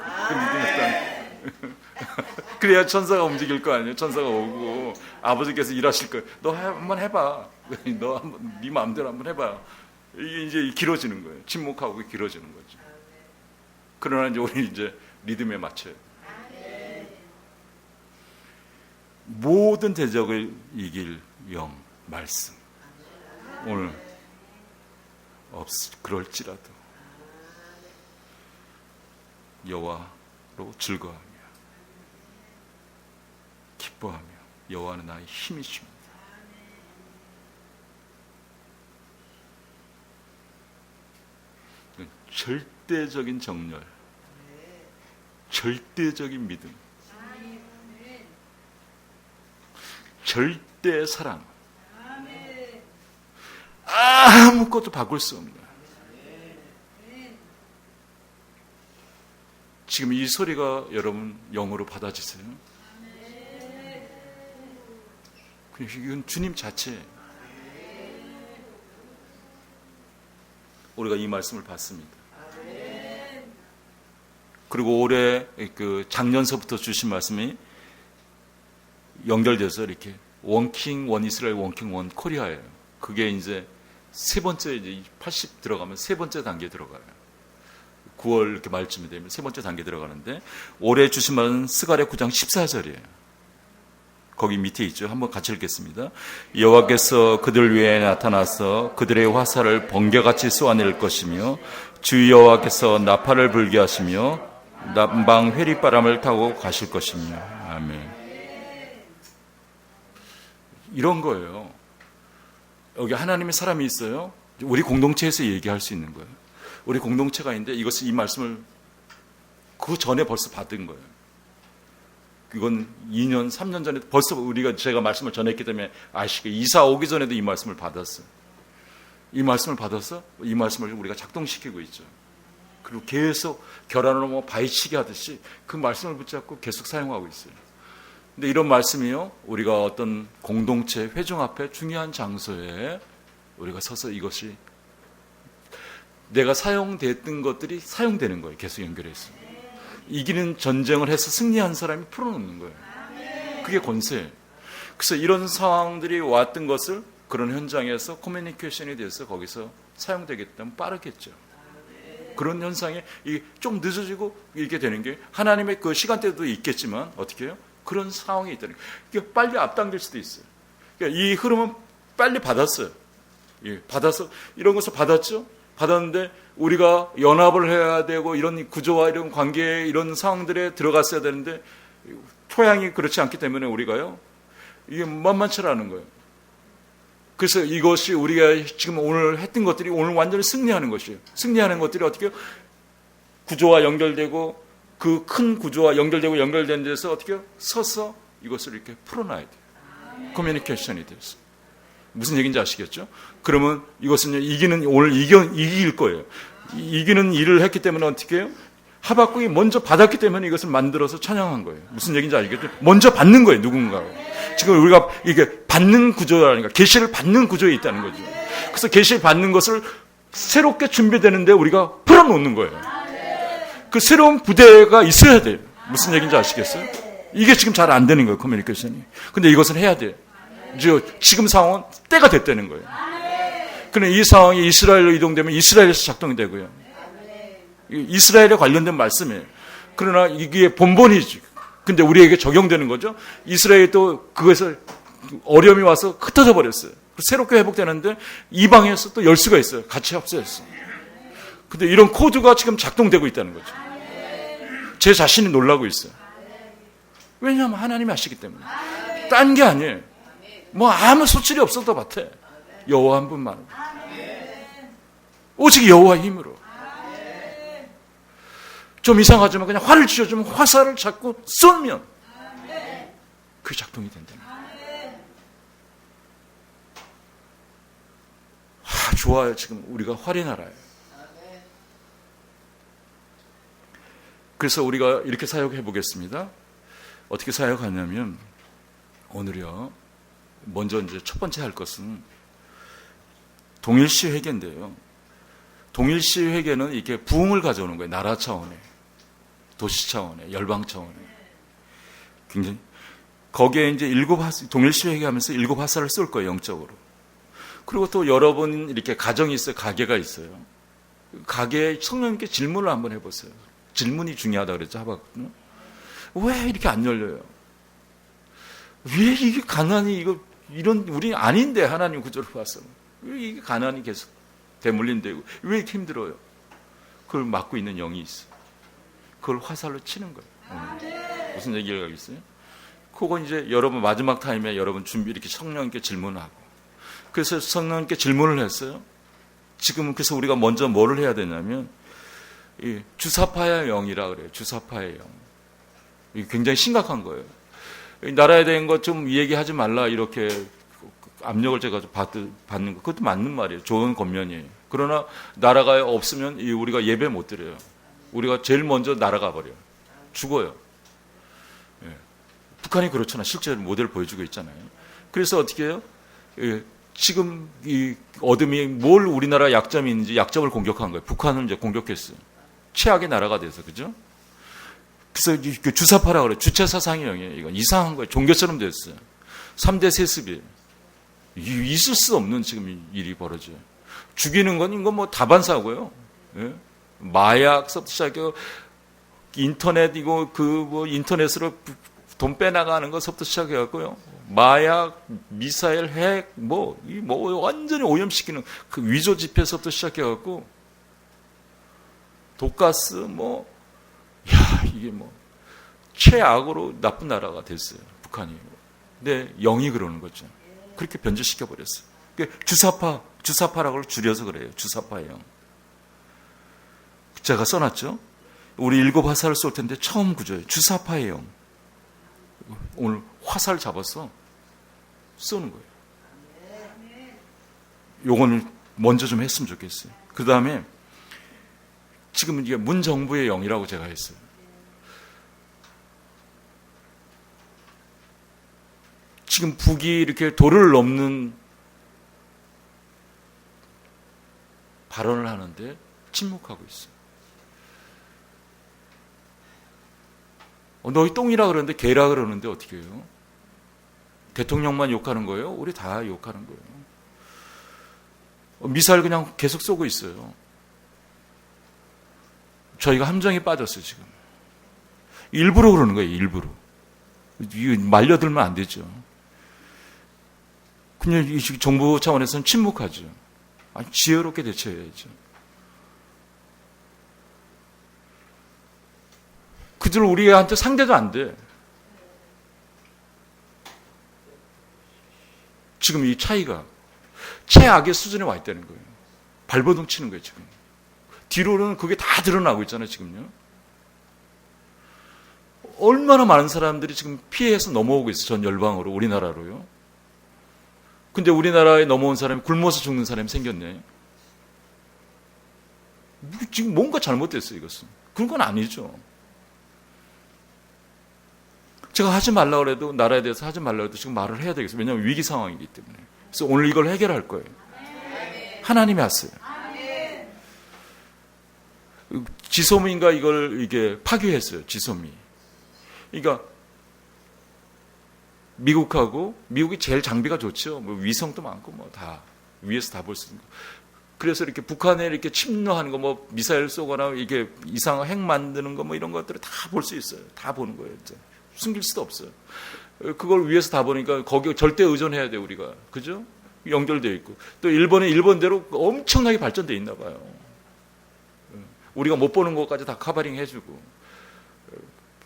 그래야 천사가 움직일 거 아니에요. 천사가 오고 아버지께서 일하실 거예요. 너 한번 해봐. 너 한번 네 마음대로 한번 해봐. 이게 이제 길어지는 거예요. 침묵하고 길어지는 거죠. 그러나 이제 우리 이제 리듬에 맞춰요. 모든 대적을 이길 영 말씀. 오늘 그럴지라도 여호와로 즐거워하며 기뻐하며 여호와는 나의 힘이십니다. 절대적인 정열, 절대적인 믿음, 절대 사랑, 아무것도 바꿀 수 없는. 지금 이 소리가 여러분 영으로 받아지세요? 이건 주님 자체예요. 우리가 이 말씀을 받습니다. 그리고 올해 작년서부터 주신 말씀이 연결돼서 이렇게 원킹 원 이스라엘 원킹 원 코리아예요. 그게 이제 세 번째 이제 80 들어가면 세 번째 단계 들어가요. 9월 이렇게 말쯤이 되면 세 번째 단계 들어가는데 올해 주신 말은 스가랴 9장 14절이에요. 거기 밑에 있죠. 한번 같이 읽겠습니다. 여호와께서 그들 위에 나타나서 그들의 화살을 번개같이 쏘아낼 것이며 주 여호와께서 나팔을 불게 하시며 남방 회리바람을 타고 가실 것이며. 아멘. 이런 거예요. 여기 하나님의 사람이 있어요. 우리 공동체에서 얘기할 수 있는 거예요. 우리 공동체가 있는데 이 말씀을 그 전에 벌써 받은 거예요. 이건 2년, 3년 전에 벌써 제가 말씀을 전했기 때문에 아시게 이사 오기 전에도 이 말씀을 받았어요. 이 말씀을 받아서 이 말씀을 우리가 작동시키고 있죠. 그리고 계속 결안으로 바위치기 하듯이 그 말씀을 붙잡고 계속 사용하고 있어요. 근데 이런 말씀이요, 우리가 어떤 공동체, 회중 앞에 중요한 장소에 우리가 서서 이것이 내가 사용됐던 것들이 사용되는 거예요. 계속 연결해서. 이기는 전쟁을 해서 승리한 사람이 풀어놓는 거예요. 그게 권세예요. 그래서 이런 상황들이 왔던 것을 그런 현장에서 커뮤니케이션이 돼서 거기서 사용되겠다면 빠르겠죠. 그런 현상이 좀 늦어지고 이렇게 되는 게 하나님의 그 시간대도 있겠지만 어떻게 해요? 그런 상황이 있다는 거예요. 빨리 앞당길 수도 있어요. 그러니까 이 흐름은 빨리 받았어요. 받아서 이런 것을 받았죠. 받았는데 우리가 연합을 해야 되고 이런 구조와 이런 관계 이런 상황들에 들어갔어야 되는데 토양이 그렇지 않기 때문에 우리가요 이게 만만치라는 거예요. 그래서 이것이 우리가 지금 오늘 했던 것들이 오늘 완전히 승리하는 것이에요. 승리하는 것들이 어떻게 구조와 연결되고 그 큰 구조와 연결되고 연결된 데서 어떻게 서서 이것을 이렇게 풀어놔야 돼요. 커뮤니케이션이 돼서 무슨 얘기인지 아시겠죠? 그러면 이것은 오늘 이길 거예요. 이기는 일을 했기 때문에 어떻게 해요? 하박국이 먼저 받았기 때문에 이것을 만들어서 찬양한 거예요. 무슨 얘기인지 아시겠죠? 먼저 받는 거예요, 누군가가. 지금 우리가 이게 받는 구조라니까, 계시를 받는 구조에 있다는 거죠. 그래서 계시를 받는 것을 새롭게 준비되는데 우리가 풀어놓는 거예요. 그 새로운 부대가 있어야 돼요. 무슨 얘기인지 아시겠어요? 이게 지금 잘 안 되는 거예요, 커뮤니케이션이. 근데 이것은 해야 돼요. 지금 상황은 때가 됐다는 거예요. 그런데 이 상황이 이스라엘로 이동되면 이스라엘에서 작동이 되고요. 이스라엘에 관련된 말씀이에요. 그러나 이게 본본이지. 근데 우리에게 적용되는 거죠. 이스라엘이 또 그것을 어려움이 와서 흩어져 버렸어요. 새롭게 회복되는데 이방에서 또 열 수가 있어요. 같이 합세했어요. 근데 이런 코드가 지금 작동되고 있다는 거죠. 제 자신이 놀라고 있어요. 왜냐하면 하나님이 하시기 때문에. 딴 게 아니에요. 뭐 아무 소질이 없어도 밭에 여호와 한 분만. 오직 여호와의 힘으로. 좀 이상하지만 그냥 활을 쥐어주면 화살을 잡고 쏘면 그 작동이 된다. 좋아요. 지금 우리가 활의 나라예요. 그래서 우리가 이렇게 사역해 보겠습니다. 어떻게 사역하냐면 오늘요. 먼저 이제 첫 번째 할 것은 동일시 회계인데요. 동일시 회계는 이렇게 부흥을 가져오는 거예요. 나라 차원에, 도시 차원에, 열방 차원에. 굉장히 거기에 이제 동일시 회계하면서 7 화살을 쏠 거예요. 영적으로. 그리고 또 여러분 이렇게 가정이 있어요. 가게가 있어요. 가게에 성령님께 질문을 한번 해보세요. 질문이 중요하다 그랬죠. 하박국은. 왜 이렇게 안 열려요? 왜 이게 가난이 이런 우리 아닌데 하나님 구조를 봐서 왜 이게 가난이 계속 대물림되고 왜 이렇게 힘들어요? 그걸 막고 있는 영이 있어. 그걸 화살로 치는 거예요. 무슨 얘기를 하고 있어요? 그건 이제 여러분 마지막 타임에 여러분 준비 이렇게 성령님께 질문하고 그래서 성령님께 질문을 했어요. 지금 그래서 우리가 먼저 뭐를 해야 되냐면 이 주사파의 영이라 그래요. 주사파의 영. 이게 굉장히 심각한 거예요. 나라에 대한 것 좀 얘기하지 말라 이렇게 압력을 제가 받는 거 그것도 맞는 말이에요. 좋은 겉면이에요. 그러나 나라가 없으면 우리가 예배 못 드려요. 우리가 제일 먼저 날아가 버려요. 죽어요. 예. 북한이 그렇잖아. 실제로 모델을 보여주고 있잖아요. 그래서 어떻게 해요? 예. 지금 이 어둠이 뭘 우리나라 약점이 있는지 약점을 공격한 거예요. 북한을 이제 공격했어요. 최악의 나라가 돼서 그죠? 그래서 주사파라 그래요. 주체사상의 영이에요. 이건 이상한 거예요. 종교처럼 됐어요. 3대 세습이에요. 있을 수 없는 지금 일이 벌어져요. 죽이는 건 이건 뭐 다반사고요. 예? 마약서부터 시작해서 인터넷 인터넷으로 돈 빼나가는 것부터 시작해갖고요. 마약, 미사일, 핵, 완전히 오염시키는 그 위조 집회서부터 시작해갖고 독가스, 이게 최악으로 나쁜 나라가 됐어요. 북한이. 근데 영이 그러는 거죠. 그렇게 변질시켜버렸어요. 주사파라고 줄여서 그래요. 주사파의 영. 제가 써놨죠? 우리 7 화살을 쏠 텐데 처음 구조예요. 주사파의 영. 오늘 화살 잡아서 쏘는 거예요. 요거는 먼저 좀 했으면 좋겠어요. 그 다음에 지금 이게 문정부의 영이라고 제가 했어요. 지금 북이 이렇게 도를 넘는 발언을 하는데 침묵하고 있어요. 너희 똥이라 그러는데 개라 그러는데 어떻게 해요? 대통령만 욕하는 거예요? 우리 다 욕하는 거예요. 미사일 그냥 계속 쏘고 있어요. 저희가 함정에 빠졌어요, 지금. 일부러 그러는 거예요, 일부러. 말려들면 안 되죠. 그냥 정부 차원에서는 침묵하죠. 지혜롭게 대처해야죠. 그들 우리한테 상대도 안 돼. 지금 이 차이가 최악의 수준에 와 있다는 거예요. 발버둥 치는 거예요, 지금. 뒤로는 그게 다 드러나고 있잖아요, 지금요. 얼마나 많은 사람들이 지금 피해서 넘어오고 있어요, 전 열방으로, 우리나라로요. 근데 우리나라에 넘어온 사람이 굶어서 죽는 사람이 생겼네. 지금 뭔가 잘못됐어요, 이것은. 그런 건 아니죠. 제가 하지 말라 그래도, 나라에 대해서 하지 말라 그래도 지금 말을 해야 되겠어요. 왜냐하면 위기 상황이기 때문에. 그래서 오늘 이걸 해결할 거예요. 하나님이 하세요. 지소미인가 이걸 이게 파괴했어요. 지소미. 그러니까 미국이 제일 장비가 좋죠. 뭐 위성도 많고 뭐 다 위에서 다 볼 수 있는 거. 그래서 이렇게 북한에 이렇게 침노하는 거, 뭐 미사일 쏘거나 이게 이상한 핵 만드는 거 뭐 이런 것들을 다 볼 수 있어요. 다 보는 거예요. 이제. 숨길 수도 없어요. 그걸 위에서 다 보니까 거기에 절대 의존해야 돼 우리가. 그죠? 연결되어 있고 또 일본은 일본대로 엄청나게 발전되어 있나 봐요. 우리가 못 보는 것까지 다 커버링 해주고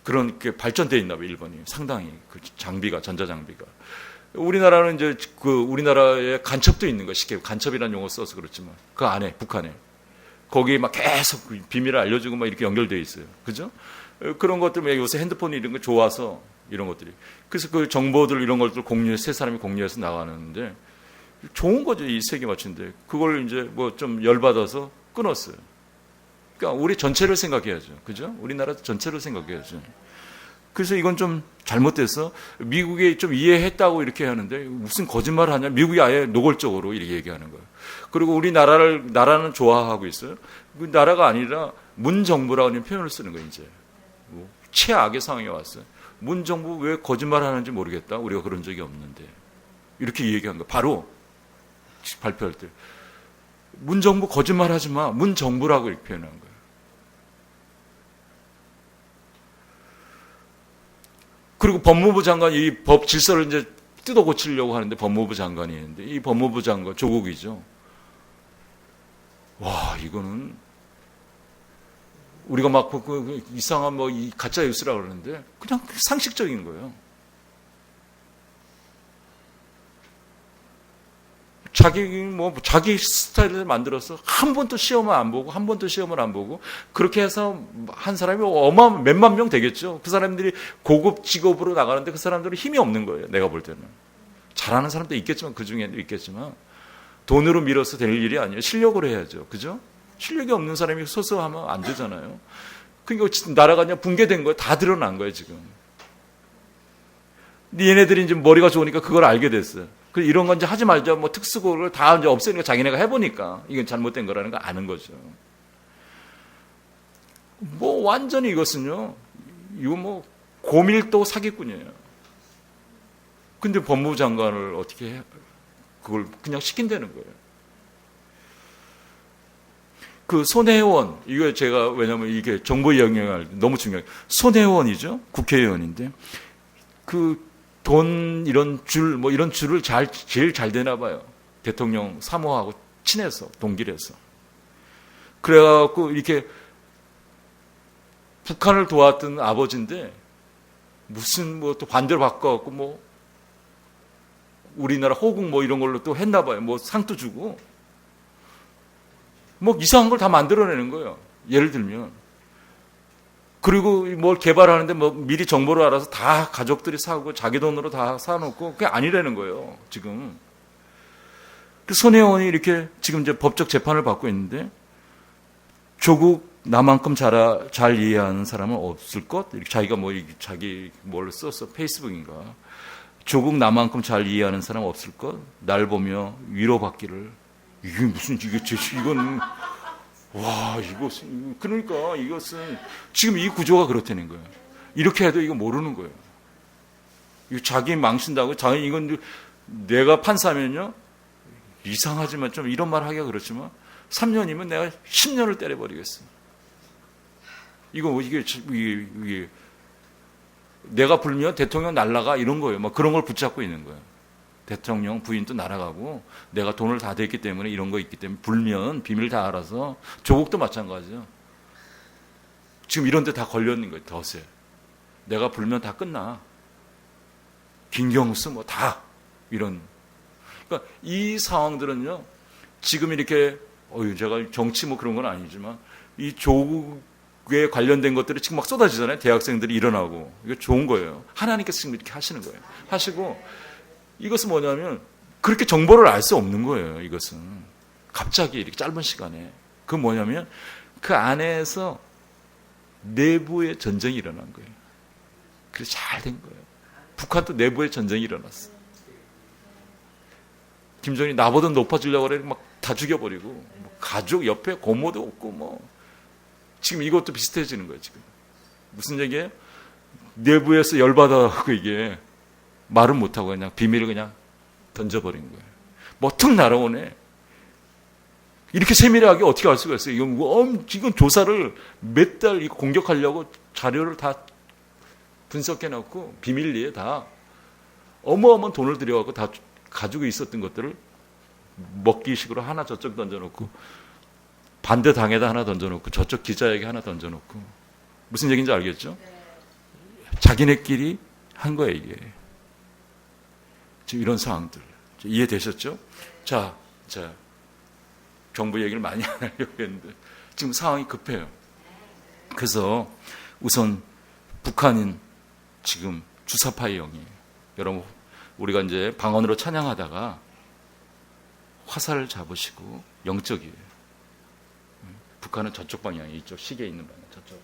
그런 게 발전되어 있나 봐요. 일본이 상당히 그 장비가 전자장비가. 우리나라는 이제 그 우리나라에 간첩도 있는 거 쉽게 간첩이라는 용어 써서 그렇지만 그 안에 북한에 거기에 막 계속 비밀을 알려주고 막 이렇게 연결되어 있어요. 그죠? 그런 것들 요새 핸드폰이 이런 거 좋아서 이런 것들이 그래서 그 정보들 이런 것들 공유 세 사람이 공유해서 나가는데 좋은 거죠. 이 세계 맞춘데 그걸 이제 뭐 좀 열받아서 끊었어요. 그러니까 우리 전체를 생각해야죠. 그죠? 우리나라 전체를 생각해야죠. 그래서 이건 좀 잘못돼서 미국이 좀 이해했다고 이렇게 하는데 무슨 거짓말을 하냐. 미국이 아예 노골적으로 이렇게 얘기하는 거예요. 그리고 나라는 좋아하고 있어요. 그 나라가 아니라 문정부라는 표현을 쓰는 거예요. 이제 뭐 최악의 상황에 왔어요. 문정부 왜 거짓말하는지 모르겠다. 우리가 그런 적이 없는데 이렇게 얘기한 거예요. 바로 발표할 때 문정부 거짓말하지 마. 문정부라고 이렇게 표현한 거예요. 그리고 법무부 장관이 이 법 질서를 이제 뜯어 고치려고 하는데 법무부 장관이 있는데 이 법무부 장관 조국이죠. 와 이거는 우리가 막 이상한 뭐 이 가짜 뉴스라 그러는데 그냥 상식적인 거예요. 자기 스타일을 만들어서 한 번도 시험을 안 보고 한 번도 시험을 안 보고 그렇게 해서 한 사람이 몇만 명 되겠죠. 그 사람들이 고급 직업으로 나가는데 그 사람들은 힘이 없는 거예요. 내가 볼 때는. 잘하는 사람도 있겠지만 그 중에도 있겠지만 돈으로 밀어서 될 일이 아니에요. 실력으로 해야죠. 그죠? 실력이 없는 사람이 소소하면 안 되잖아요. 그러니까 나라가 그냥 붕괴된 거예요. 다 드러난 거예요, 지금. 얘네들이 이제 머리가 좋으니까 그걸 알게 됐어요. 이런 건 이제 하지 말자. 뭐 특수고를 다 이제 없애니까 자기네가 해보니까 이건 잘못된 거라는 걸 아는 거죠. 뭐 완전히 이것은요, 이거 뭐 고밀도 사기꾼이에요. 근데 법무부 장관을 어떻게 해? 그걸 그냥 시킨다는 거예요. 그 손혜원, 이거 제가 왜냐면 이게 정보 영역을 너무 중요해요. 손혜원이죠. 국회의원인데 그 돈 이런 줄을 제일 잘 되나 봐요. 대통령 사모하고 친해서 동길해서. 그래갖고 이렇게 북한을 도왔던 아버지인데 무슨 뭐 또 반대로 바꿔갖고 뭐 우리나라 호국 뭐 이런 걸로 또 했나 봐요. 뭐 상도 주고 뭐 이상한 걸 다 만들어내는 거예요. 예를 들면. 그리고 뭘 개발하는데 뭐 미리 정보를 알아서 다 가족들이 사고 자기 돈으로 다 사놓고 그게 아니라는 거예요. 지금. 그 손혜원이 이렇게 지금 이제 법적 재판을 받고 있는데 조국 나만큼 잘 이해하는 사람은 없을 것? 이렇게 자기가 뭐 자기 뭘 썼어 페이스북인가? 조국 나만큼 잘 이해하는 사람 없을 것? 날 보며 위로받기를 이게 무슨 이건 와, 그러니까 이것은 지금 이 구조가 그렇다는 거예요. 이렇게 해도 이거 모르는 거예요. 이거 자기 망신다고, 이건 내가 판사면요, 이상하지만 좀 이런 말 하기가 그렇지만, 3년이면 내가 10년을 때려버리겠어. 이게, 내가 불면 대통령 날라가 이런 거예요. 막 그런 걸 붙잡고 있는 거예요. 대통령 부인도 날아가고 내가 돈을 다 댔기 때문에 이런 거 있기 때문에 불면 비밀 다 알아서 조국도 마찬가지죠. 지금 이런 데 다 걸려있는 거예요. 덫에. 내가 불면 다 끝나. 김경수 뭐 다 이런. 그러니까 이 상황들은요. 지금 이렇게 제가 정치 뭐 그런 건 아니지만 이 조국에 관련된 것들이 지금 막 쏟아지잖아요. 대학생들이 일어나고. 이거 좋은 거예요. 하나님께서 지금 이렇게 하시는 거예요. 하시고 이것은 뭐냐면 그렇게 정보를 알 수 없는 거예요. 이것은 갑자기 이렇게 짧은 시간에. 그 뭐냐면 그 안에서 내부의 전쟁이 일어난 거예요. 그래서 잘 된 거예요. 북한도 내부의 전쟁이 일어났어. 김정일이 나보다 높아지려고 그래 막 다 죽여버리고 뭐 가족 옆에 고모도 없고 뭐 지금 이것도 비슷해지는 거예요. 지금 무슨 얘기예요? 내부에서 열받아갖고 이게 말은 못하고 그냥 비밀을 그냥 던져버린 거예요. 뭐 툭 날아오네. 이렇게 세밀하게 어떻게 알 수가 있어요? 이건 조사를 몇 달 공격하려고 자료를 다 분석해놓고 비밀리에 다 어마어마한 돈을 들여갖고 다 가지고 있었던 것들을 먹기식으로 하나 저쪽 던져놓고 반대 당에다 하나 던져놓고 저쪽 기자에게 하나 던져놓고 무슨 얘기인지 알겠죠? 자기네끼리 한 거예요 이게. 지금 이런 상황들 이해되셨죠? 자 정부 얘기를 많이 안 하려고 했는데 지금 상황이 급해요. 그래서 우선 북한인 지금 주사파의 영이에요. 여러분 우리가 이제 방언으로 찬양하다가 화살을 잡으시고 영적이에요. 북한은 저쪽 방향이 이쪽 시계에 있는 방향 저쪽.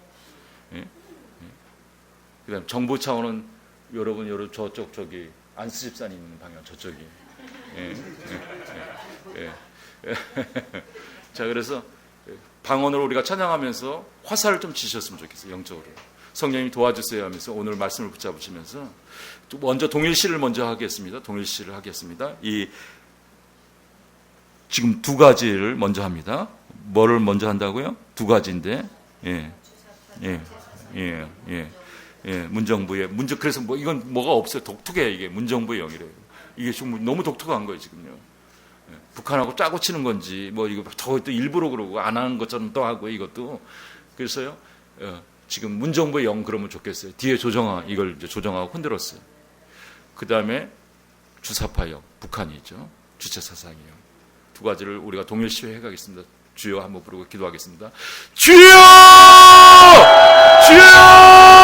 예? 예. 그다음 정부 차원은 여러분 저쪽 저기 안수집산 있는 방향 저쪽이. 예. 예. 예. 예. 자 그래서 방언으로 우리가 찬양하면서 화살을 좀 치셨으면 좋겠어요. 영적으로. 성령님 도와주세요 하면서 오늘 말씀을 붙잡으시면서 먼저 동일시를 먼저 하겠습니다. 동일시를 하겠습니다. 이 지금 두 가지를 먼저 합니다. 뭐를 먼저 한다고요? 두 가지인데, 문정부의 그래서 뭐 이건 뭐가 없어요. 독특해 이게 문정부의 영이래요. 이게 좀 너무 독특한 거예요 지금요. 북한하고 짜고 치는 건지 뭐 이거 또 일부러 그러고 안 하는 것처럼 또 하고 이것도 그래서요. 지금 문정부의 영 그러면 좋겠어요. 뒤에 조정아 이걸 이제 조정하고 흔들었어요. 그 다음에 주사파 영 북한이죠. 주체 사상의 영. 두 가지를 우리가 동일시해 가겠습니다. 주여 한번 부르고 기도하겠습니다. 주여! 주여!